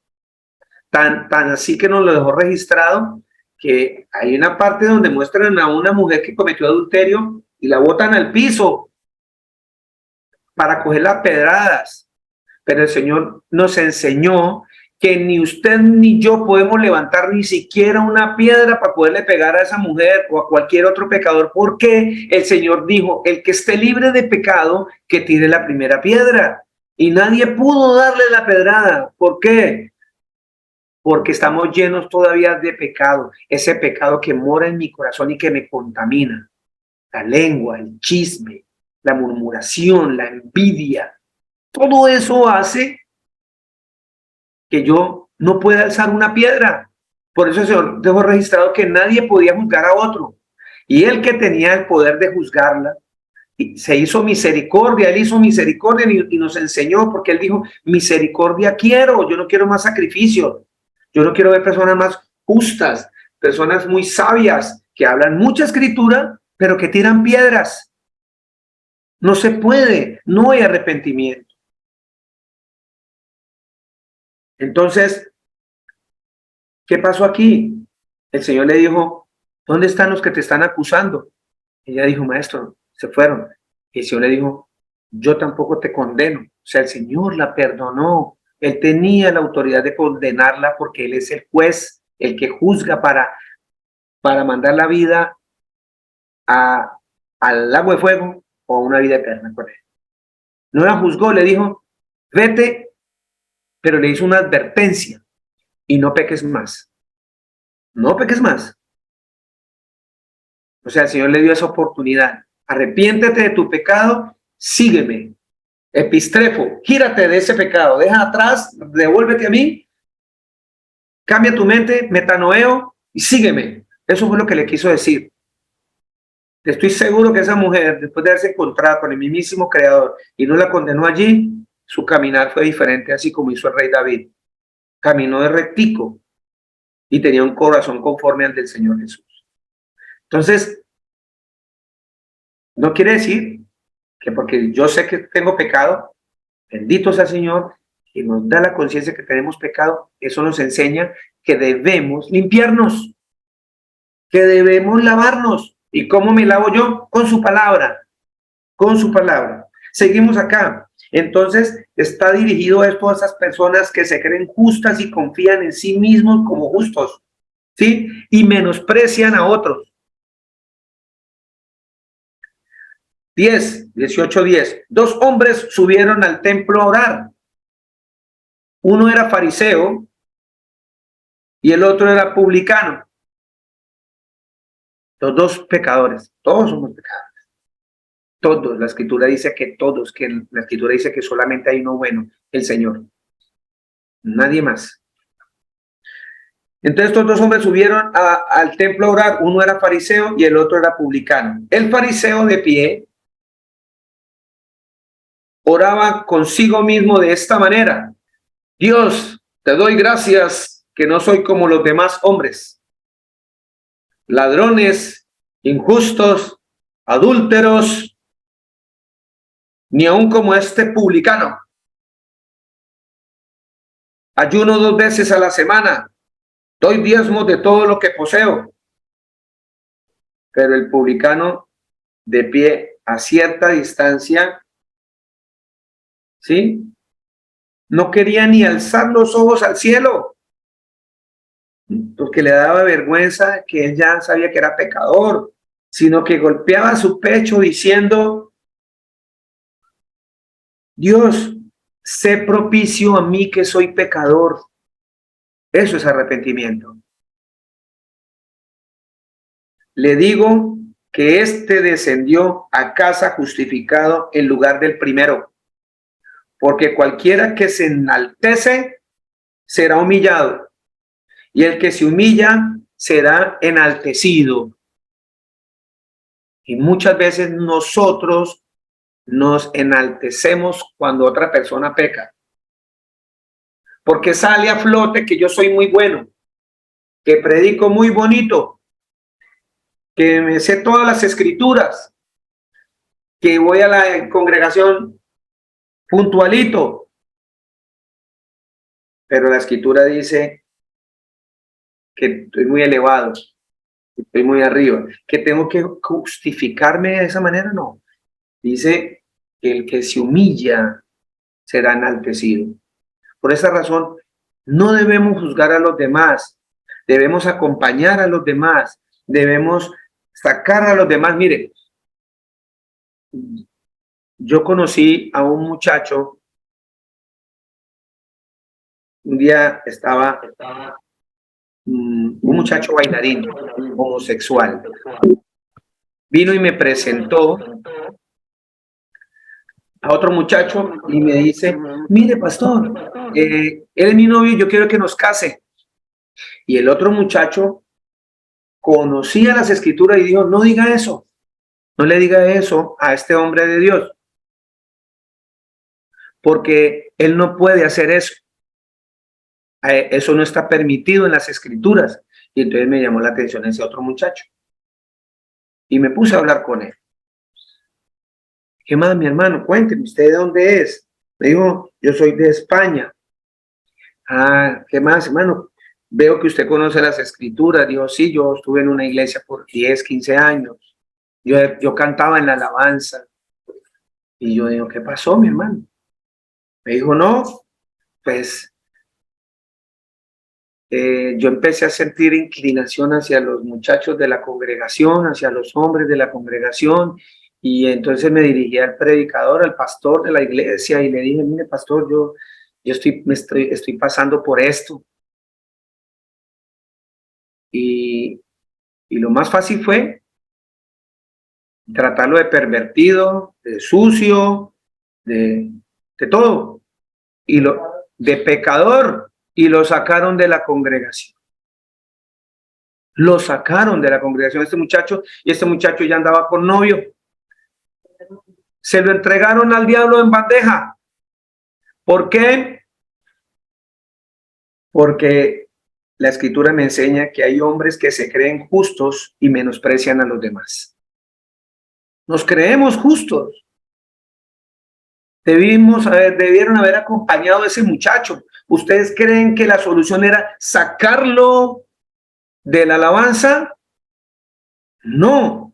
[SPEAKER 1] Tan así que nos lo dejó registrado que hay una parte donde muestran a una mujer que cometió adulterio y la botan al piso para coger las pedradas. Pero el Señor nos enseñó que ni usted ni yo podemos levantar ni siquiera una piedra para poderle pegar a esa mujer o a cualquier otro pecador, porque el Señor dijo, el que esté libre de pecado, que tire la primera piedra. Y nadie pudo darle la pedrada. ¿Por qué? Porque estamos llenos todavía de pecado, ese pecado que mora en mi corazón y que me contamina. La lengua, el chisme, la murmuración, la envidia. Todo eso hace que yo no pueda alzar una piedra. Por eso el Señor dejó registrado que nadie podía juzgar a otro. Y él que tenía el poder de juzgarla, se hizo misericordia, él hizo misericordia y nos enseñó, porque él dijo, misericordia quiero, yo no quiero más sacrificios. Yo no quiero ver personas más justas, personas muy sabias, que hablan mucha escritura, pero que tiran piedras. No se puede, no hay arrepentimiento. Entonces, ¿qué pasó aquí? El Señor le dijo, ¿dónde están los que te están acusando? Ella dijo, maestro, se fueron. Y el Señor le dijo, yo tampoco te condeno. O sea, el Señor la perdonó. Él tenía la autoridad de condenarla porque Él es el juez, el que juzga para mandar la vida al lago de fuego o a una vida eterna con Él. No la juzgó, le dijo, vete, pero le hizo una advertencia y no peques más. No peques más. O sea, el Señor le dio esa oportunidad. Arrepiéntete de tu pecado, sígueme. Epistrefo, gírate de ese pecado, deja atrás, devuélvete a mí, cambia tu mente, metanoeo y sígueme. Eso fue lo que le quiso decir. Estoy seguro que esa mujer, después de haberse encontrado con el mismísimo Creador y no la condenó allí, su caminar fue diferente, así como hizo el rey David. Caminó de rectico y tenía un corazón conforme al del Señor Jesús. Entonces, no quiere decir que porque yo sé que tengo pecado, bendito sea el Señor, que nos da la conciencia que tenemos pecado, eso nos enseña que debemos limpiarnos, que debemos lavarnos. ¿Y cómo me lavo yo? Con su palabra, con su palabra. Seguimos acá. Entonces, está dirigido esto a esas personas que se creen justas y confían en sí mismos como justos, ¿sí? Y menosprecian a otros. 18:10. 2 hombres subieron al templo a orar. Uno era fariseo y el otro era publicano. Los dos pecadores. Todos somos pecadores. Todos. La escritura dice que todos, que la escritura dice que solamente hay uno bueno, el Señor. Nadie más. Entonces estos dos hombres subieron al templo a orar. Uno era fariseo y el otro era publicano. El fariseo de pie oraba consigo mismo de esta manera: Dios, te doy gracias que no soy como los demás hombres, ladrones, injustos, adúlteros, ni aun como este publicano. Ayuno 2 veces a la semana, doy diezmos de todo lo que poseo. Pero el publicano, de pie a cierta distancia, ¿sí?, no quería ni alzar los ojos al cielo, porque le daba vergüenza, que él ya sabía que era pecador, sino que golpeaba su pecho diciendo: Dios, sé propicio a mí que soy pecador. Eso es arrepentimiento. Le digo que éste descendió a casa justificado en lugar del primero, porque cualquiera que se enaltece será humillado, y el que se humilla será enaltecido. Y muchas veces nosotros nos enaltecemos cuando otra persona peca, porque sale a flote que yo soy muy bueno, que predico muy bonito, que me sé todas las escrituras, que voy a la congregación puntualito. Pero la escritura dice que estoy muy elevado, estoy muy arriba, que tengo que justificarme de esa manera. No, dice que el que se humilla será enaltecido. Por esa razón, no debemos juzgar a los demás, debemos acompañar a los demás, debemos sacar a los demás. Mire, yo conocí a un muchacho, un día estaba un muchacho bailarín homosexual, vino y me presentó a otro muchacho y me dice: mire, pastor, él es mi novio y yo quiero que nos case. Y el otro muchacho conocía las escrituras y dijo: no diga eso, no le diga eso a este hombre de Dios, porque él no puede hacer eso. Eso no está permitido en las escrituras. Y entonces me llamó la atención ese otro muchacho y me puse a hablar con él. ¿Qué más, mi hermano? Cuénteme, ¿usted de dónde es? Me dijo: yo soy de España. Ah, ¿qué más, hermano? Veo que usted conoce las escrituras. Dijo: sí, yo estuve en una iglesia por 10, 15 años. Yo cantaba en la alabanza. Y yo digo: ¿qué pasó, mi hermano? Me dijo: no, pues yo empecé a sentir inclinación hacia los muchachos de la congregación, hacia los hombres de la congregación, y entonces me dirigí al predicador, al pastor de la iglesia, y le dije: mire, pastor, yo estoy pasando por esto. Y lo más fácil fue tratarlo de pervertido, de sucio, de todo, y de pecador, y lo sacaron de la congregación. Lo sacaron de la congregación este muchacho, y este muchacho ya andaba con novio. Se lo entregaron al diablo en bandeja. ¿Por qué? Porque la escritura me enseña que hay hombres que se creen justos y menosprecian a los demás. Nos creemos justos. Debieron haber acompañado a ese muchacho. ¿Ustedes creen que la solución era sacarlo de la alabanza? No.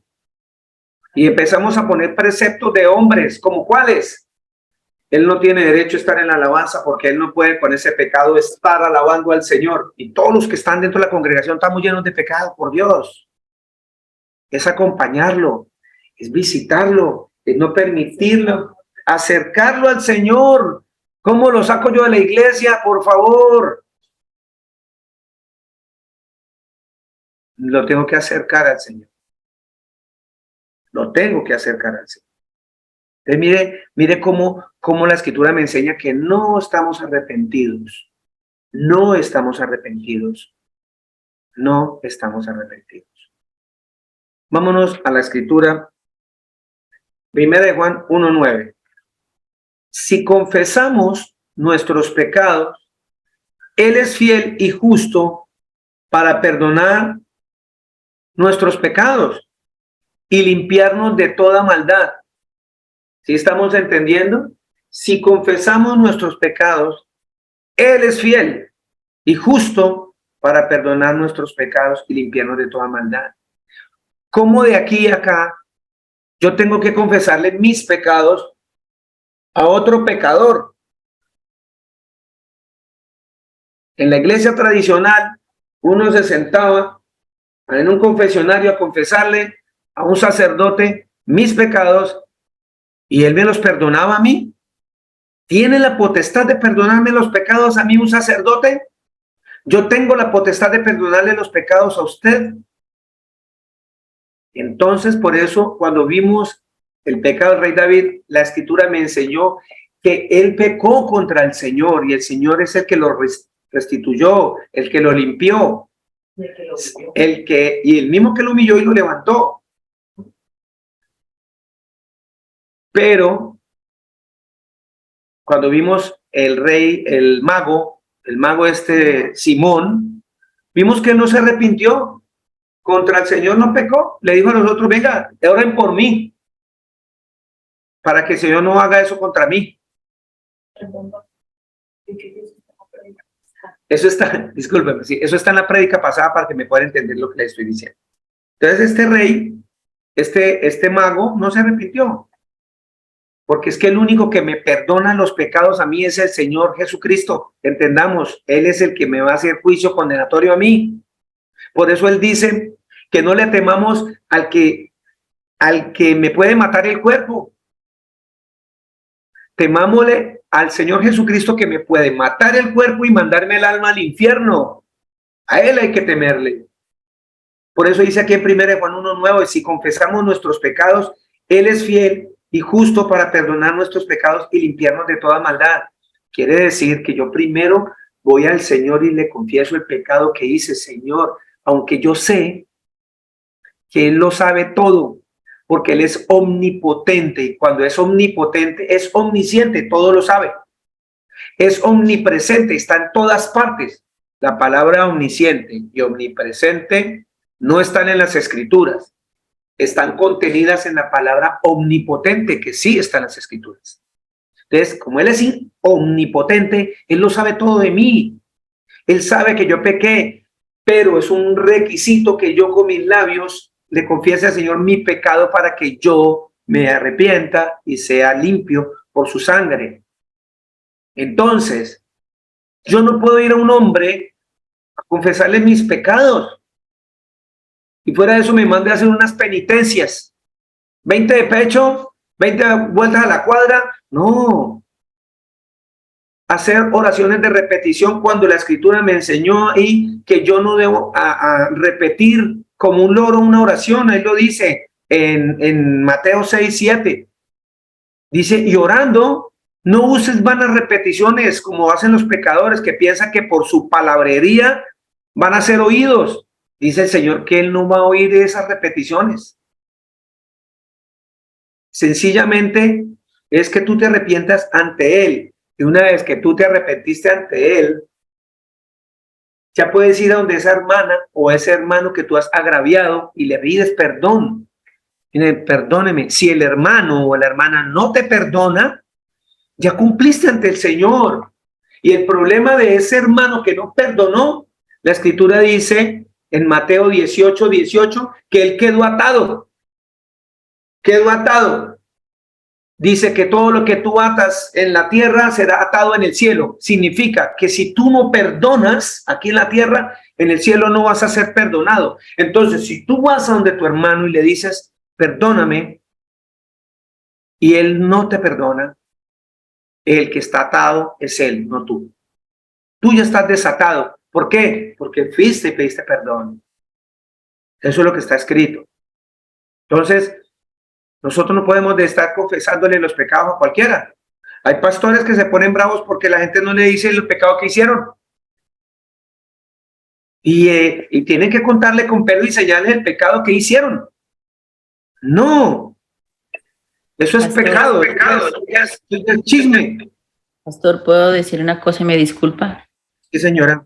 [SPEAKER 1] Y empezamos a poner preceptos de hombres, ¿como cuáles? Él no tiene derecho a estar en la alabanza porque él no puede con ese pecado estar alabando al Señor. Y todos los que están dentro de la congregación estamos llenos de pecado, por Dios. Es acompañarlo, es visitarlo, es no permitirlo, acercarlo al Señor. ¿Cómo lo saco yo de la iglesia? Por favor. Lo tengo que acercar al Señor. Lo tengo que acercar al Señor. Entonces, mire cómo la escritura me enseña que no estamos arrepentidos. No estamos arrepentidos. no estamos arrepentidos. Vámonos a la escritura. 1 Juan 1:9. Si confesamos nuestros pecados, Él es fiel y justo para perdonar nuestros pecados y limpiarnos de toda maldad. ¿Sí estamos entendiendo? Si confesamos nuestros pecados, Él es fiel y justo para perdonar nuestros pecados y limpiarnos de toda maldad. ¿Cómo de aquí a acá yo tengo que confesarle mis pecados a otro pecador? En la iglesia tradicional, uno se sentaba en un confesionario a confesarle a un sacerdote mis pecados y él me los perdonaba a mí. ¿Tiene la potestad de perdonarme los pecados a mí un sacerdote? Yo tengo la potestad de perdonarle los pecados a usted. Entonces, por eso, cuando vimos el pecado del rey David, la escritura me enseñó que él pecó contra el Señor y el Señor es el que lo restituyó, el que lo limpió, y el mismo que lo humilló y lo levantó. Pero cuando vimos el mago Simón, vimos que él no se arrepintió. Contra el Señor no pecó. Le dijo a los otros, venga, oren por mí, para que el Señor no haga eso contra mí. Eso está, discúlpeme, sí, eso está en la prédica pasada para que me puedan entender lo que le estoy diciendo. Entonces este rey, este mago, no se arrepintió. Porque es que el único que me perdona los pecados a mí es el Señor Jesucristo. Entendamos, Él es el que me va a hacer juicio condenatorio a mí. Por eso Él dice que no le temamos al que me puede matar el cuerpo. Temámosle al Señor Jesucristo que me puede matar el cuerpo y mandarme el alma al infierno. A Él hay que temerle. Por eso dice aquí en 1 Juan 1:9, si confesamos nuestros pecados, Él es fiel y justo para perdonar nuestros pecados y limpiarnos de toda maldad. Quiere decir que yo primero voy al Señor y le confieso el pecado que hice. Señor, aunque yo sé que Él lo sabe todo, porque Él es omnipotente, y cuando es omnipotente es omnisciente, todo lo sabe. Es omnipresente, está en todas partes. La palabra omnisciente y omnipresente no están en las escrituras, están contenidas en la palabra omnipotente, que sí está en las escrituras. Entonces, como Él es omnipotente, Él lo sabe todo de mí. Él sabe que yo pequé, pero es un requisito que yo con mis labios le confiese al Señor mi pecado para que yo me arrepienta y sea limpio por su sangre. Entonces, yo no puedo ir a un hombre a confesarle mis pecados y fuera de eso me mande a hacer unas penitencias, 20 de pecho, 20 vueltas a la cuadra. No, hacer oraciones de repetición cuando la escritura me enseñó ahí que yo no debo a repetir como un loro una oración. Ahí lo dice en Mateo 6:7. Dice, y orando, no uses vanas repeticiones como hacen los pecadores que piensan que por su palabrería van a ser oídos. Dice el Señor que Él no va a oír esas repeticiones. Sencillamente es que tú te arrepientas ante Él. Y una vez que tú te arrepentiste ante Él, ya puedes ir a donde esa hermana o ese hermano que tú has agraviado y le pides perdón. Mire, perdóneme. Si el hermano o la hermana no te perdona, ya cumpliste ante el Señor. Y el problema de ese hermano que no perdonó, la escritura dice en Mateo 18:18 que él quedó atado. Quedó atado. Dice que todo lo que tú atas en la tierra será atado en el cielo. Significa que si tú no perdonas aquí en la tierra, en el cielo no vas a ser perdonado. Entonces, si tú vas a donde tu hermano y le dices, perdóname, y él no te perdona, el que está atado es él, no tú. Tú ya estás desatado. ¿Por qué? Porque fuiste y pediste perdón. Eso es lo que está escrito. Entonces, nosotros no podemos de estar confesándole los pecados a cualquiera. Hay pastores que se ponen bravos porque la gente no le dice el pecado que hicieron. y tienen que contarle con pelo y señales el pecado que hicieron. No, eso es
[SPEAKER 3] Pastor,
[SPEAKER 1] pecado, es chisme.
[SPEAKER 3] Pastor, ¿puedo decir una cosa y me disculpa?
[SPEAKER 1] Sí, señora.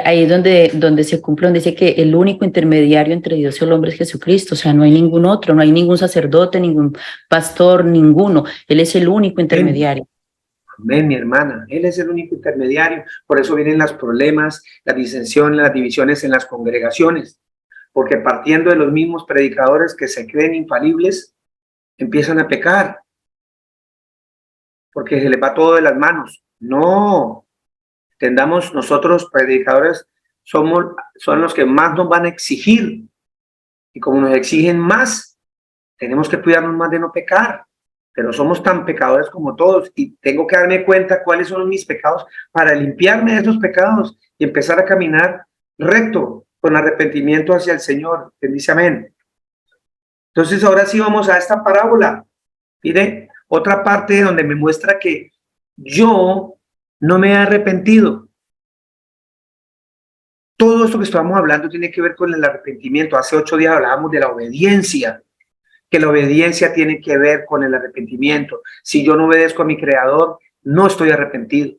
[SPEAKER 3] Ahí es donde se cumple, donde dice que el único intermediario entre Dios y el hombre es Jesucristo. O sea, no hay ningún otro, no hay ningún sacerdote, ningún pastor, ninguno. Él es el único intermediario.
[SPEAKER 1] Amén, mi hermana. Él es el único intermediario. Por eso vienen los problemas, la disensión, las divisiones en las congregaciones. Porque partiendo de los mismos predicadores que se creen infalibles, empiezan a pecar. Porque se les va todo de las manos. No. Entendamos, nosotros predicadores son los que más nos van a exigir. Y como nos exigen más, tenemos que cuidarnos más de no pecar. Pero somos tan pecadores como todos y tengo que darme cuenta cuáles son mis pecados para limpiarme de esos pecados y empezar a caminar recto con arrepentimiento hacia el Señor. Él dice amén. Entonces ahora sí vamos a esta parábola. Mire, otra parte donde me muestra que yo no me he arrepentido. Todo esto que estamos hablando tiene que ver con el arrepentimiento. Hace 8 días hablábamos de la obediencia, que la obediencia tiene que ver con el arrepentimiento. Si yo no obedezco a mi Creador, no estoy arrepentido.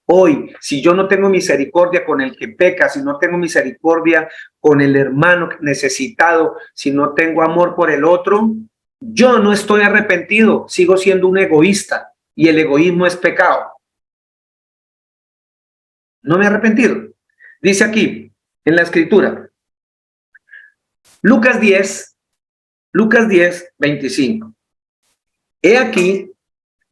[SPEAKER 1] Hoy, si yo no tengo misericordia con el que peca, si no tengo misericordia con el hermano necesitado, si no tengo amor por el otro, yo no estoy arrepentido, sigo siendo un egoísta y el egoísmo es pecado. No me he arrepentido. Dice aquí, en la escritura, Lucas 10, 25. He aquí,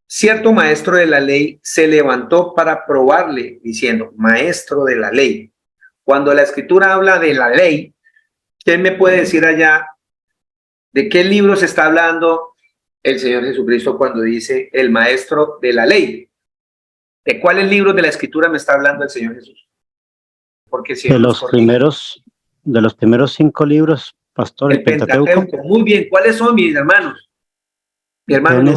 [SPEAKER 1] cierto maestro de la ley se levantó para probarle, diciendo, maestro de la ley. Cuando la escritura habla de la ley, ¿quién me puede decir allá de qué libro se está hablando el Señor Jesucristo cuando dice el maestro de la ley? ¿De cuáles libros de la escritura me está hablando el Señor Jesús? Porque si
[SPEAKER 4] de los primeros 5 libros, pastor, el Pentateuco.
[SPEAKER 1] Muy bien, ¿cuáles son, mis hermanos? Mi hermano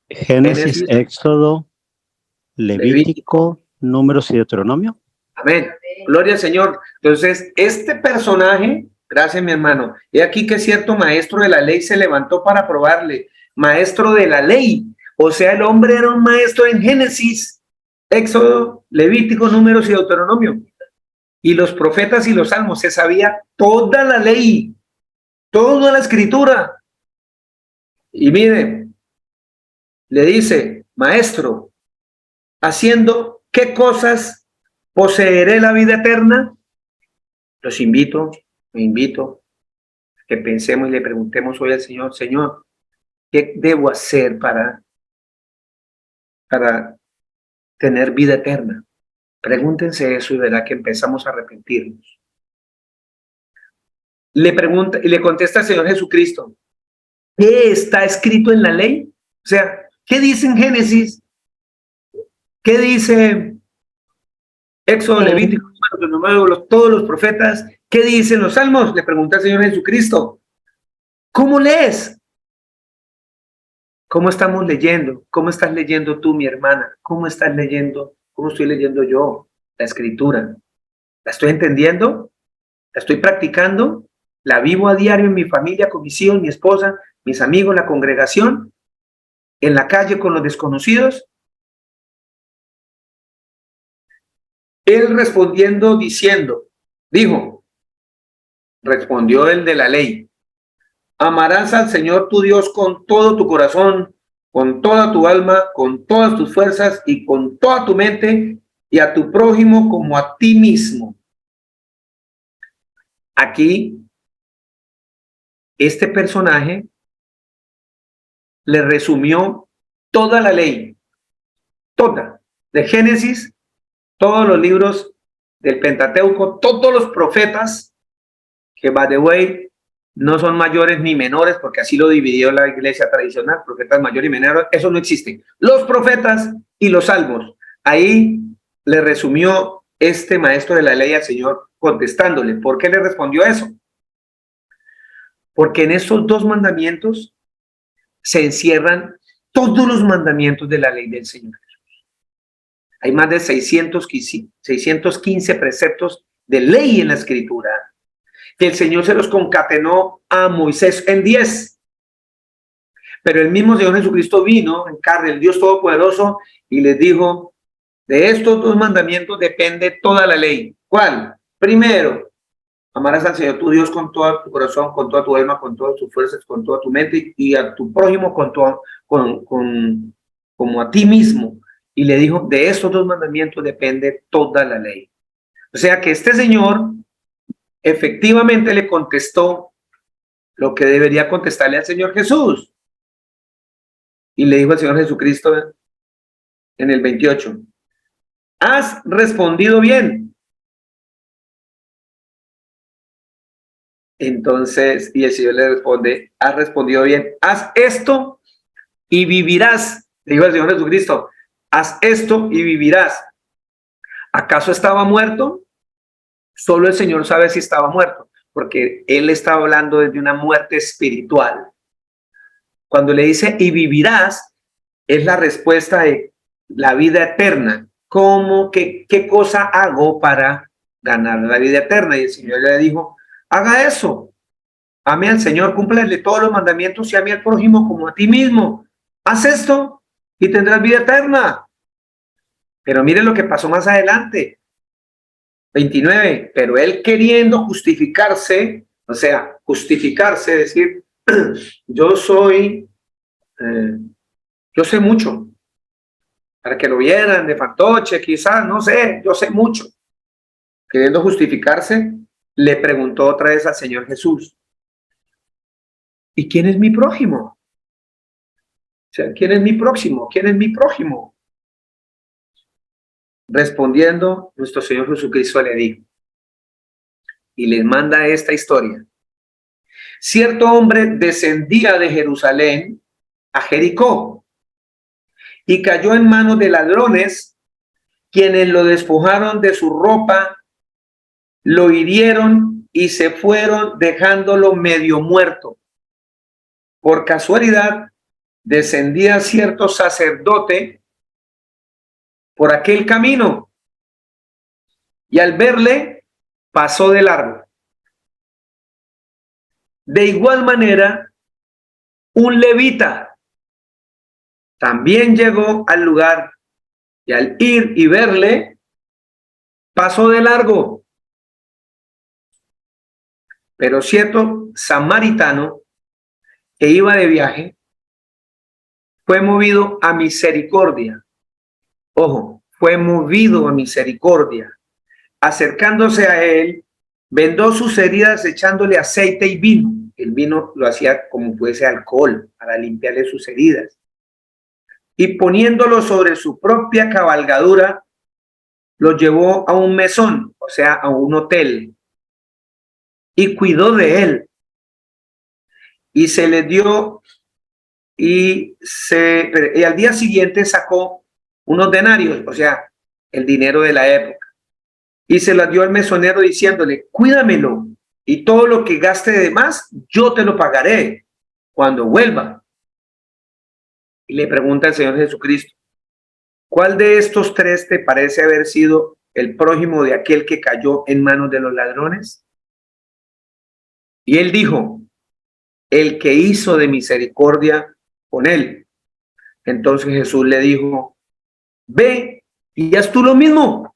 [SPEAKER 4] Génesis, Éxodo, Levítico, Números y Deuteronomio.
[SPEAKER 1] Amén. Gloria al Señor. Entonces, este personaje, gracias mi hermano, he aquí que cierto maestro de la ley se levantó para probarle, maestro de la ley. O sea, el hombre era un maestro en Génesis, Éxodo, Levítico, Números y Deuteronomio. Y los profetas y los salmos, se sabía toda la ley, toda la escritura. Y miren, le dice, maestro, ¿haciendo qué cosas poseeré la vida eterna? Los invito, me invito a que pensemos y le preguntemos hoy al Señor, Señor, ¿qué debo hacer para tener vida eterna? Pregúntense eso y verá que empezamos a arrepentirnos. Le pregunta y le contesta el Señor Jesucristo, ¿qué está escrito en la ley? O sea, ¿qué dice en Génesis? ¿Qué dice Éxodo, Levítico, todos los profetas? ¿Qué dicen los salmos? Le pregunta el Señor Jesucristo. ¿Cómo lees? ¿Cómo estamos leyendo? ¿Cómo estás leyendo tú, mi hermana? ¿Cómo estás leyendo? ¿Cómo estoy leyendo yo la escritura? ¿La estoy entendiendo? ¿La estoy practicando? ¿La vivo a diario en mi familia, con mis hijos, mi esposa, mis amigos, la congregación? ¿En la calle con los desconocidos? Él respondiendo, respondió el de la ley, amarás al Señor tu Dios con todo tu corazón, con toda tu alma, con todas tus fuerzas y con toda tu mente, y a tu prójimo como a ti mismo. Aquí, este personaje le resumió toda la ley, toda, de Génesis, todos los libros del Pentateuco, todos los profetas, que by the way, no son mayores ni menores, porque así lo dividió la iglesia tradicional, profetas mayores y menores, eso no existe. Los profetas y los salmos, ahí le resumió este maestro de la ley al Señor contestándole. ¿Por qué le respondió eso? Porque en esos 2 mandamientos se encierran todos los mandamientos de la ley del Señor. Hay más de 615 preceptos de ley en la escritura, que el Señor se los concatenó a Moisés en 10. Pero el mismo Señor Jesucristo vino en carne, el Dios Todopoderoso, y les dijo, de estos 2 mandamientos depende toda la ley. ¿Cuál? Primero, amarás al Señor tu Dios con todo tu corazón, con toda tu alma, con todas tus fuerzas, con toda tu mente, y a tu prójimo como a ti mismo. Y le dijo, de estos 2 mandamientos depende toda la ley. O sea que este señor efectivamente le contestó lo que debería contestarle al Señor Jesús. Y le dijo al Señor Jesucristo en el 28, has respondido bien. Entonces, y el Señor le responde, has respondido bien, haz esto y vivirás. Le dijo el Señor Jesucristo, haz esto y vivirás. ¿Acaso estaba muerto? Solo el Señor sabe si estaba muerto, porque Él estaba hablando de una muerte espiritual. Cuando le dice, y vivirás, es la respuesta de la vida eterna. ¿Cómo, qué cosa hago para ganar la vida eterna? Y el Señor le dijo, haga eso. Ame al Señor, cúmplele todos los mandamientos y ame al prójimo como a ti mismo. Haz esto y tendrás vida eterna. Pero mire lo que pasó más adelante. 29. Pero él queriendo justificarse, o sea, justificarse, decir, yo sé mucho. Para que lo vieran de fantoche, quizás, no sé, yo sé mucho. Queriendo justificarse, le preguntó otra vez al Señor Jesús, ¿y quién es mi prójimo? O sea, ¿quién es mi próximo? ¿Quién es mi prójimo? Respondiendo, nuestro Señor Jesucristo le dijo, y les manda esta historia. Cierto hombre descendía de Jerusalén a Jericó y cayó en manos de ladrones, quienes lo despojaron de su ropa, lo hirieron y se fueron dejándolo medio muerto. Por casualidad, descendía cierto sacerdote por aquel camino y al verle pasó de largo. De igual manera, un levita también llegó al lugar y al ir y verle pasó de largo. Pero cierto samaritano que iba de viaje fue movido a misericordia. Ojo, fue movido a misericordia. Acercándose a él, vendó sus heridas echándole aceite y vino. El vino lo hacía como fuese alcohol para limpiarle sus heridas. Y poniéndolo sobre su propia cabalgadura, lo llevó a un mesón, o sea, a un hotel, y cuidó de él. Y se le dio, y al día siguiente sacó unos denarios, o sea, el dinero de la época, y se las dio al mesonero diciéndole, cuídamelo, y todo lo que gaste de más, yo te lo pagaré cuando vuelva. Y le pregunta el Señor Jesucristo, ¿cuál de estos 3 te parece haber sido el prójimo de aquel que cayó en manos de los ladrones? Y él dijo, el que hizo de misericordia con él. Entonces Jesús le dijo, ve y haz tú lo mismo.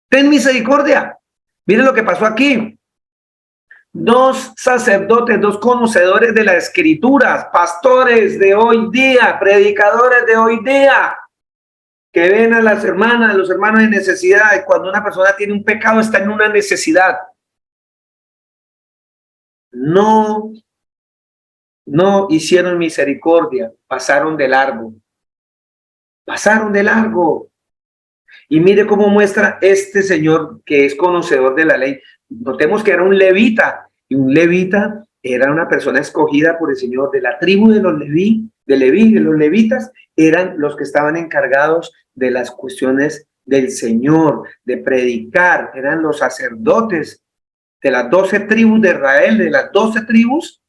[SPEAKER 1] Ten misericordia. Miren lo que pasó aquí. 2 sacerdotes, 2 conocedores de la escritura, pastores de hoy día, predicadores de hoy día, que ven a las hermanas, a los hermanos en necesidad. Y cuando una persona tiene un pecado, está en una necesidad. No hicieron misericordia, pasaron de largo. Pasaron de largo. Y mire cómo muestra este señor que es conocedor de la ley. Notemos que era un levita, y un levita era una persona escogida por el Señor de la tribu de los de los levitas, eran los que estaban encargados de las cuestiones del Señor, de predicar, eran los sacerdotes de las 12 tribus de Israel. De las 12 tribus,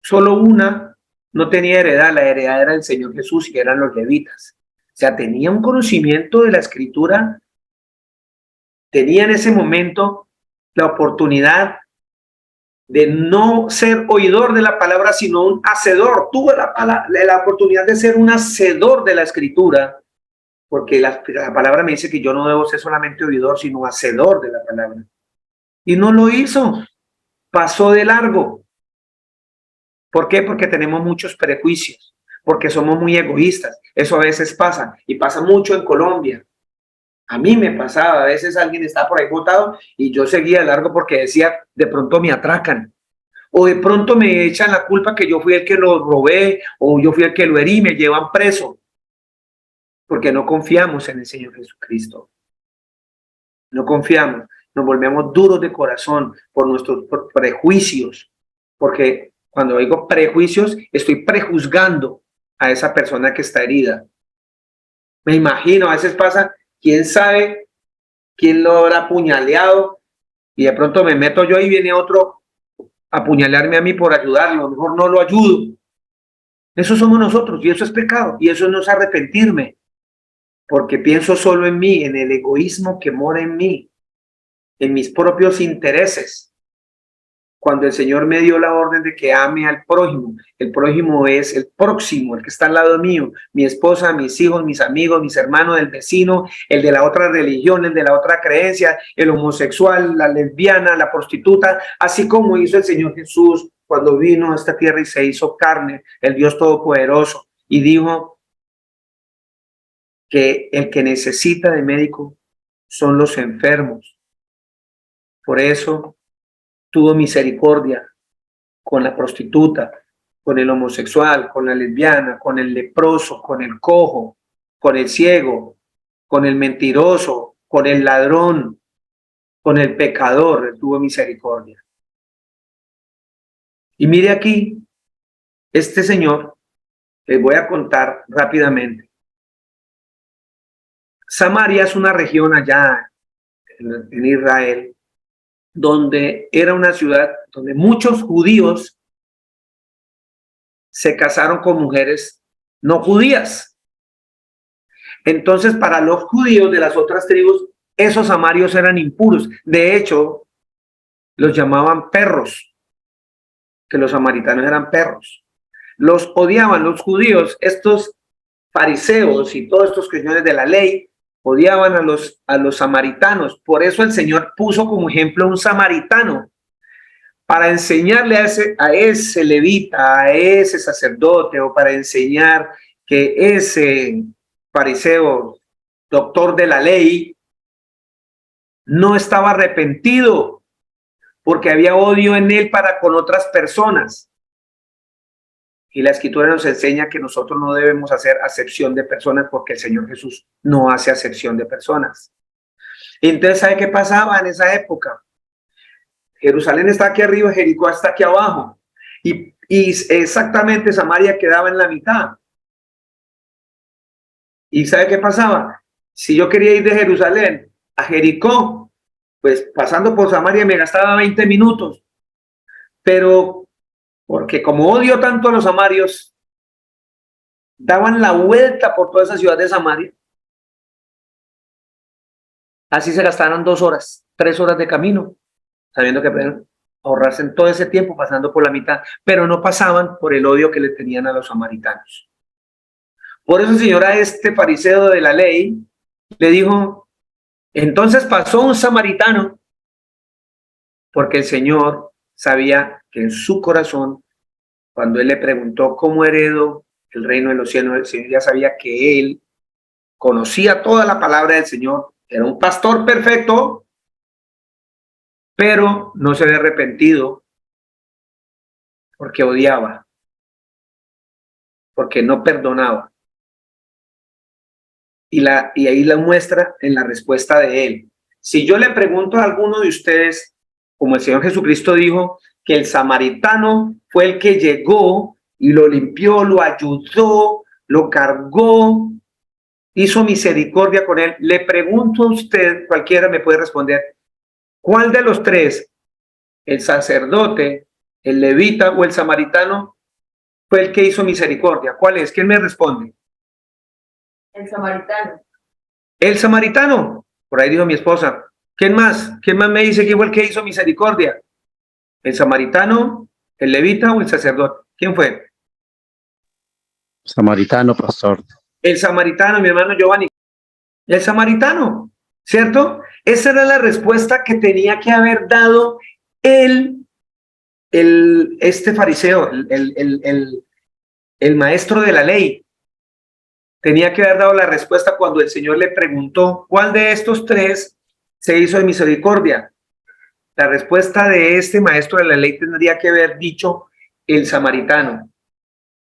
[SPEAKER 1] solo una no tenía heredad, la heredad era el Señor Jesús y eran los levitas. O sea, tenía un conocimiento de la escritura tenía en ese momento la oportunidad de no ser oidor de la palabra, sino un hacedor. Tuvo la oportunidad de ser un hacedor de la escritura, porque la palabra me dice que yo no debo ser solamente oidor, sino hacedor de la palabra. Y no lo hizo, pasó de largo. ¿Por qué? Porque tenemos muchos prejuicios, porque somos muy egoístas. Eso a veces pasa, y pasa mucho en Colombia. A mí me pasaba, a veces alguien está por ahí botado y yo seguía de largo porque decía, de pronto me atracan, o de pronto me echan la culpa que yo fui el que lo robé, o yo fui el que lo herí, me llevan preso, porque no confiamos en el Señor Jesucristo. No confiamos, nos volvemos duros de corazón por nuestros prejuicios, porque cuando digo prejuicios, estoy prejuzgando a esa persona que está herida. Me imagino, a veces pasa, quién sabe quién lo habrá apuñaleado, y de pronto me meto yo y viene otro a apuñalearme a mí por ayudarlo, a lo mejor no lo ayudo. Eso somos nosotros, y eso es pecado, y eso no es arrepentirme, porque pienso solo en mí, en el egoísmo que mora en mí, en mis propios intereses. Cuando el Señor me dio la orden de que ame al prójimo, el prójimo es el próximo, el que está al lado mío, mi esposa, mis hijos, mis amigos, mis hermanos, el vecino, el de la otra religión, el de la otra creencia, el homosexual, la lesbiana, la prostituta, así como hizo el Señor Jesús cuando vino a esta tierra y se hizo carne, el Dios Todopoderoso, y dijo que el que necesita de médico son los enfermos. Por eso tuvo misericordia con la prostituta, con el homosexual, con la lesbiana, con el leproso, con el cojo, con el ciego, con el mentiroso, con el ladrón, con el pecador. Él tuvo misericordia. Y mire aquí, este señor, les voy a contar rápidamente. Samaria es una región allá en Israel, donde era una ciudad donde muchos judíos se casaron con mujeres no judías. Entonces, para los judíos de las otras tribus, esos samarios eran impuros. De hecho, los llamaban perros, que los samaritanos eran perros. Los odiaban los judíos, estos fariseos y todos estos creyentes de la ley, odiaban a los samaritanos. Por eso el Señor puso como ejemplo un samaritano, para enseñarle a ese levita, a ese sacerdote, o para enseñar que ese fariseo, doctor de la ley, no estaba arrepentido, porque había odio en él para con otras personas. Y la Escritura nos enseña que nosotros no debemos hacer acepción de personas, porque el Señor Jesús no hace acepción de personas. Entonces, ¿sabe qué pasaba en esa época? Jerusalén está aquí arriba, Jericó está aquí abajo. Y exactamente Samaria quedaba en la mitad. ¿Y sabe qué pasaba? Si yo quería ir de Jerusalén a Jericó, pues pasando por Samaria me gastaba 20 minutos. Pero porque como odio tanto a los samarios, daban la vuelta por toda esa ciudad de Samaria. Así se gastaron 2 horas, 3 horas de camino, sabiendo que pueden ahorrarse en todo ese tiempo pasando por la mitad, pero no pasaban por el odio que le tenían a los samaritanos. Por eso el Señor a este fariseo de la ley le dijo, entonces pasó un samaritano, porque el Señor sabía que en su corazón, cuando él le preguntó cómo heredó el reino de los cielos, el Señor ya sabía que él conocía toda la palabra del Señor, era un pastor perfecto, pero no se había arrepentido porque odiaba, porque no perdonaba. Y ahí la muestra en la respuesta de él. Si yo le pregunto a alguno de ustedes, como el Señor Jesucristo dijo, que el samaritano fue el que llegó y lo limpió, lo ayudó, lo cargó, hizo misericordia con él, le pregunto a usted, cualquiera me puede responder, ¿cuál de los tres, el sacerdote, el levita o el samaritano, fue el que hizo misericordia? ¿Cuál es? ¿Quién me responde?
[SPEAKER 3] El samaritano.
[SPEAKER 1] El samaritano. Por ahí dijo mi esposa, ¿Quién más? ¿Quién más me dice quién fue el que hizo misericordia? ¿El samaritano, el levita o el sacerdote? ¿Quién fue?
[SPEAKER 4] Samaritano, pastor.
[SPEAKER 1] El samaritano, mi hermano Giovanni. El samaritano, ¿cierto? Esa era la respuesta que tenía que haber dado este fariseo, el maestro de la ley. Tenía que haber dado la respuesta cuando el Señor le preguntó, ¿cuál de estos tres se hizo de misericordia? La respuesta de este maestro de la ley tendría que haber dicho el samaritano.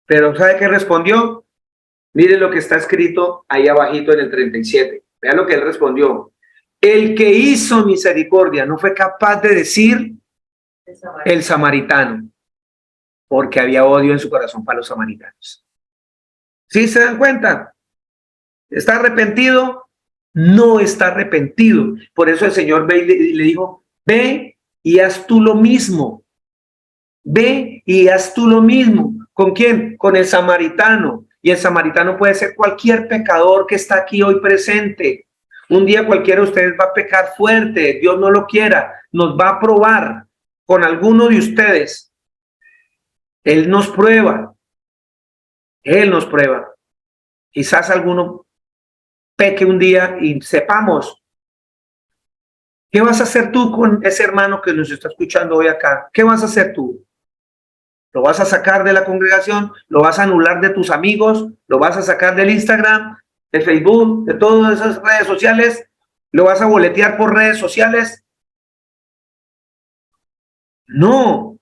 [SPEAKER 1] Pero ¿sabe qué respondió? Mire lo que está escrito ahí abajito en el 37. Vean lo que él respondió. El que hizo misericordia no fue capaz de decir el samaritano, porque había odio en su corazón para los samaritanos. ¿Sí se dan cuenta? ¿Está arrepentido? No está arrepentido. Por eso el Señor ve y le dijo, ve y haz tú lo mismo. Ve y haz tú lo mismo. ¿Con quién? Con el samaritano. Y el samaritano puede ser cualquier pecador que está aquí hoy presente. Un día cualquiera de ustedes va a pecar fuerte, Dios no lo quiera, nos va a probar con alguno de ustedes. Él nos prueba. Él nos prueba. Quizás alguno peque un día y sepamos. ¿Qué vas a hacer tú con ese hermano que nos está escuchando hoy acá? ¿Qué vas a hacer tú? ¿Lo vas a sacar de la congregación? ¿Lo vas a anular de tus amigos? ¿Lo vas a sacar del Instagram, de Facebook, de todas esas redes sociales? ¿Lo vas a boletear por redes sociales? No.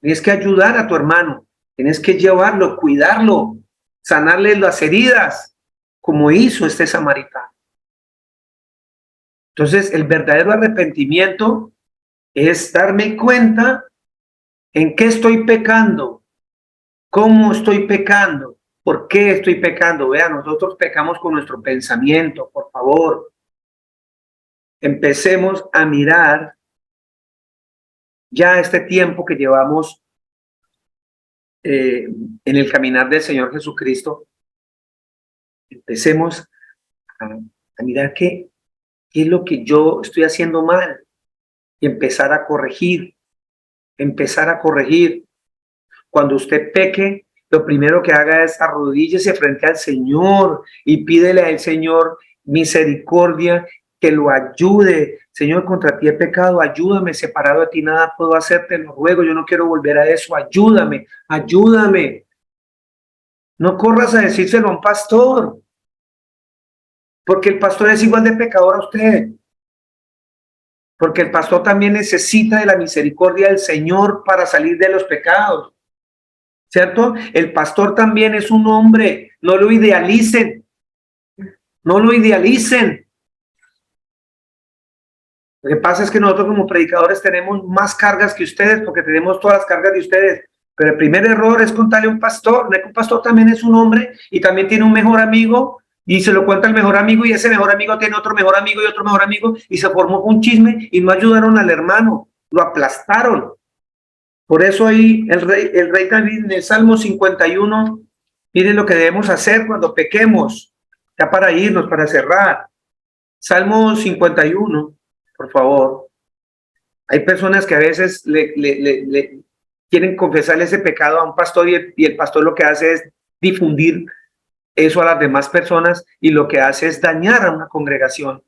[SPEAKER 1] Tienes que ayudar a tu hermano. Tienes que llevarlo, cuidarlo, sanarle las heridas, como hizo este samaritano. Entonces, el verdadero arrepentimiento es darme cuenta en qué estoy pecando, cómo estoy pecando, por qué estoy pecando. Vean, nosotros pecamos con nuestro pensamiento, por favor. Empecemos a mirar ya este tiempo que llevamos en el caminar del Señor Jesucristo. Empecemos a mirar qué es lo que yo estoy haciendo mal y empezar a corregir. Cuando usted peque, lo primero que haga es arrodíllese frente al Señor y pídele al Señor misericordia, que lo ayude. Señor, contra ti he pecado, ayúdame, separado de ti nada puedo hacer, te lo ruego, yo no quiero volver a eso, ayúdame. No corras a decírselo a un pastor, porque el pastor es igual de pecador a usted. Porque el pastor también necesita de la misericordia del Señor para salir de los pecados, ¿cierto? El pastor también es un hombre, no lo idealicen. Lo que pasa es que nosotros como predicadores tenemos más cargas que ustedes, porque tenemos todas las cargas de ustedes. Pero el primer error es contarle a un pastor. Un pastor también es un hombre y también tiene un mejor amigo, y se lo cuenta el mejor amigo, y ese mejor amigo tiene otro mejor amigo y otro mejor amigo, y se formó un chisme y no ayudaron al hermano, lo aplastaron. Por eso ahí el rey David en el Salmo 51, miren lo que debemos hacer cuando pequemos, ya para irnos, para cerrar. Salmo 51, por favor. Hay personas que a veces le quieren confesarle ese pecado a un pastor, y el pastor lo que hace es difundir eso a las demás personas, y lo que hace es dañar a una congregación.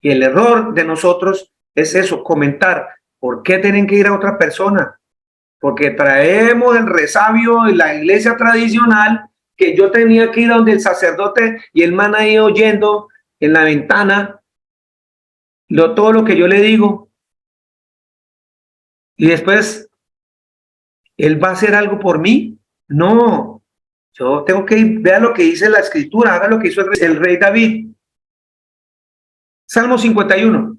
[SPEAKER 1] Y el error de nosotros es eso, comentar. ¿Por qué tienen que ir a otra persona? Porque traemos el resabio y la iglesia tradicional, que yo tenía que ir a donde el sacerdote y el man ahí oyendo en la ventana todo lo que yo le digo. Y después, ¿él va a hacer algo por mí? No. Yo tengo que ir, vea lo que dice la escritura, haga lo que hizo el rey David. Salmo 51.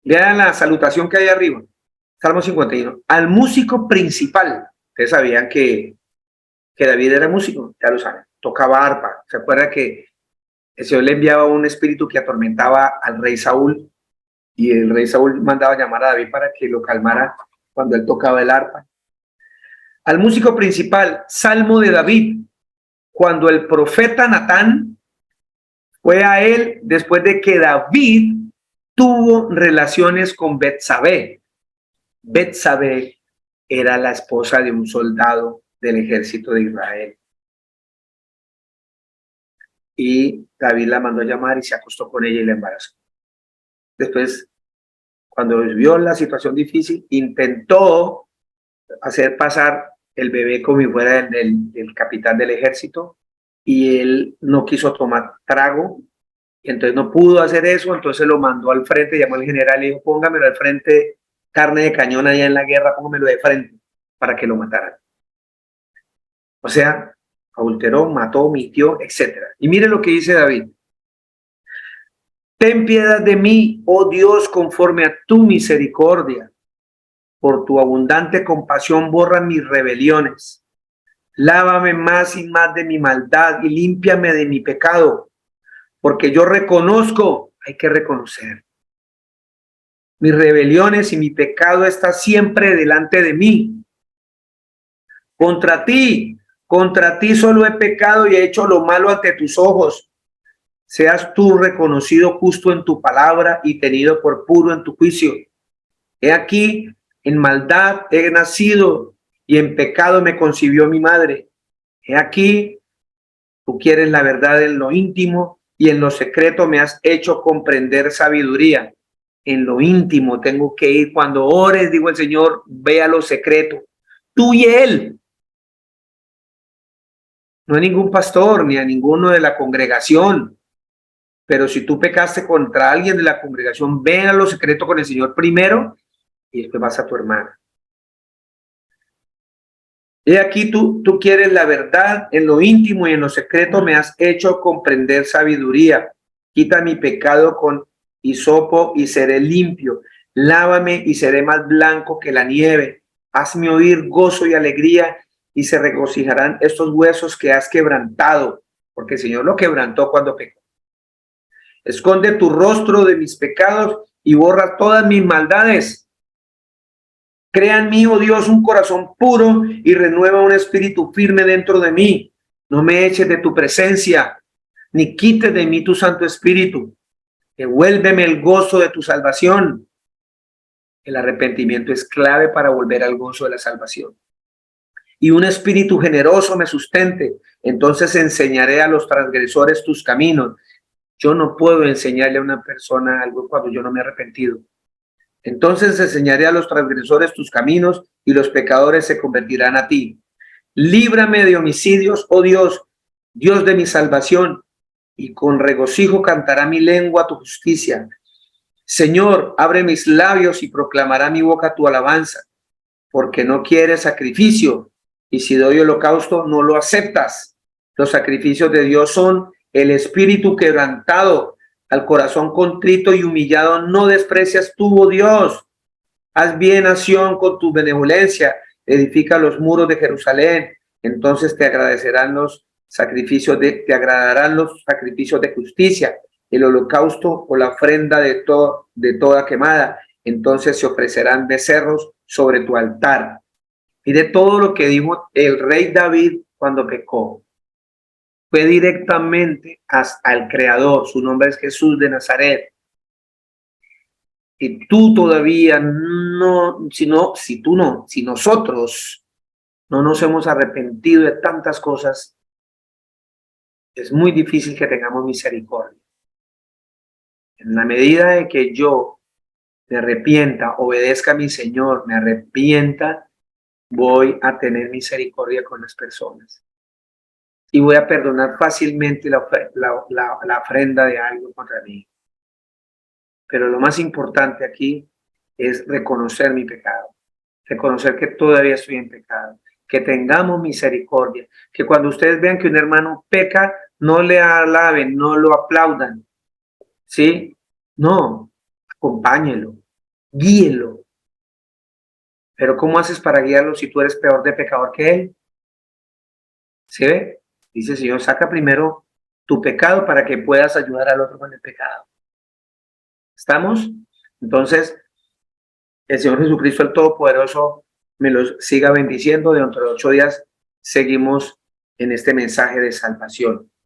[SPEAKER 1] Vean la salutación que hay arriba. Salmo 51. Al músico principal. Ustedes sabían que David era músico, ya lo saben. Tocaba arpa. ¿Se acuerda que el Señor le enviaba un espíritu que atormentaba al rey Saúl? Y el rey Saúl mandaba llamar a David para que lo calmara cuando él tocaba el arpa. Al músico principal, Salmo de David. Cuando el profeta Natán fue a él después de que David tuvo relaciones con Betsabé. Betsabé era la esposa de un soldado del ejército de Israel. Y David la mandó a llamar y se acostó con ella y la embarazó. Después, cuando vio la situación difícil, intentó hacer pasar el bebé como si fuera del capitán del ejército, y él no quiso tomar trago, y entonces no pudo hacer eso. Entonces lo mandó al frente, llamó al general y dijo: póngamelo al frente, carne de cañón allá en la guerra, póngamelo de frente para que lo mataran. O sea, adulteró, mató, mintió, etc. Y mire lo que dice David: ten piedad de mí, oh Dios, conforme a tu misericordia. Por tu abundante compasión borra mis rebeliones. Lávame más y más de mi maldad y límpiame de mi pecado, porque yo reconozco, hay que reconocer, mis rebeliones y mi pecado está siempre delante de mí. Contra ti solo he pecado y he hecho lo malo ante tus ojos. Seas tú reconocido justo en tu palabra y tenido por puro en tu juicio. He aquí, en maldad he nacido y en pecado me concibió mi madre. He aquí, tú quieres la verdad en lo íntimo y en lo secreto me has hecho comprender sabiduría. En lo íntimo tengo que ir. Cuando ores, digo el Señor, ve a lo secreto. Tú y Él. No hay ningún pastor ni a ninguno de la congregación. Pero si tú pecaste contra alguien de la congregación, ven a lo secreto con el Señor primero y después vas a tu hermana. He aquí tú quieres la verdad en lo íntimo y en lo secreto me has hecho comprender sabiduría. Quita mi pecado con hisopo y seré limpio. Lávame y seré más blanco que la nieve. Hazme oír gozo y alegría y se regocijarán estos huesos que has quebrantado, porque el Señor lo quebrantó cuando pecó. Esconde tu rostro de mis pecados y borra todas mis maldades. Crea en mí, oh Dios, un corazón puro y renueva un espíritu firme dentro de mí. No me eches de tu presencia, ni quites de mí tu Santo Espíritu. Devuélveme el gozo de tu salvación. El arrepentimiento es clave para volver al gozo de la salvación. Y un espíritu generoso me sustente. Entonces enseñaré a los transgresores tus caminos. Yo no puedo enseñarle a una persona algo cuando yo no me he arrepentido. Entonces enseñaré a los transgresores tus caminos y los pecadores se convertirán a ti. Líbrame de homicidios, oh Dios, Dios de mi salvación, y con regocijo cantará mi lengua tu justicia. Señor, abre mis labios y proclamará mi boca tu alabanza, porque no quieres sacrificio, y si doy holocausto no lo aceptas. Los sacrificios de Dios son el espíritu quebrantado. Al corazón contrito y humillado no desprecias tú, oh Dios. Haz bien a Sión con tu benevolencia, edifica los muros de Jerusalén. Entonces te agradarán los sacrificios de justicia, el holocausto o la ofrenda de toda quemada. Entonces se ofrecerán becerros sobre tu altar. Mire todo lo que dijo el rey David cuando pecó. Fue directamente al Creador. Su nombre es Jesús de Nazaret. Y tú todavía no, si nosotros no nos hemos arrepentido de tantas cosas, es muy difícil que tengamos misericordia. En la medida de que yo me arrepienta, obedezca a mi Señor, me arrepienta, voy a tener misericordia con las personas. Y voy a perdonar fácilmente la ofrenda de algo contra mí. Pero lo más importante aquí es reconocer mi pecado, reconocer que todavía estoy en pecado, que tengamos misericordia, que cuando ustedes vean que un hermano peca, no le alaben, no lo aplaudan, ¿sí? No, acompáñelo, guíelo. Pero ¿cómo haces para guiarlo si tú eres peor de pecador que él? ¿Sí ve? Dice el Señor, saca primero tu pecado para que puedas ayudar al otro con el pecado. ¿Estamos? Entonces, el Señor Jesucristo, el Todopoderoso, me los siga bendiciendo. Dentro de 8 días seguimos en este mensaje de salvación.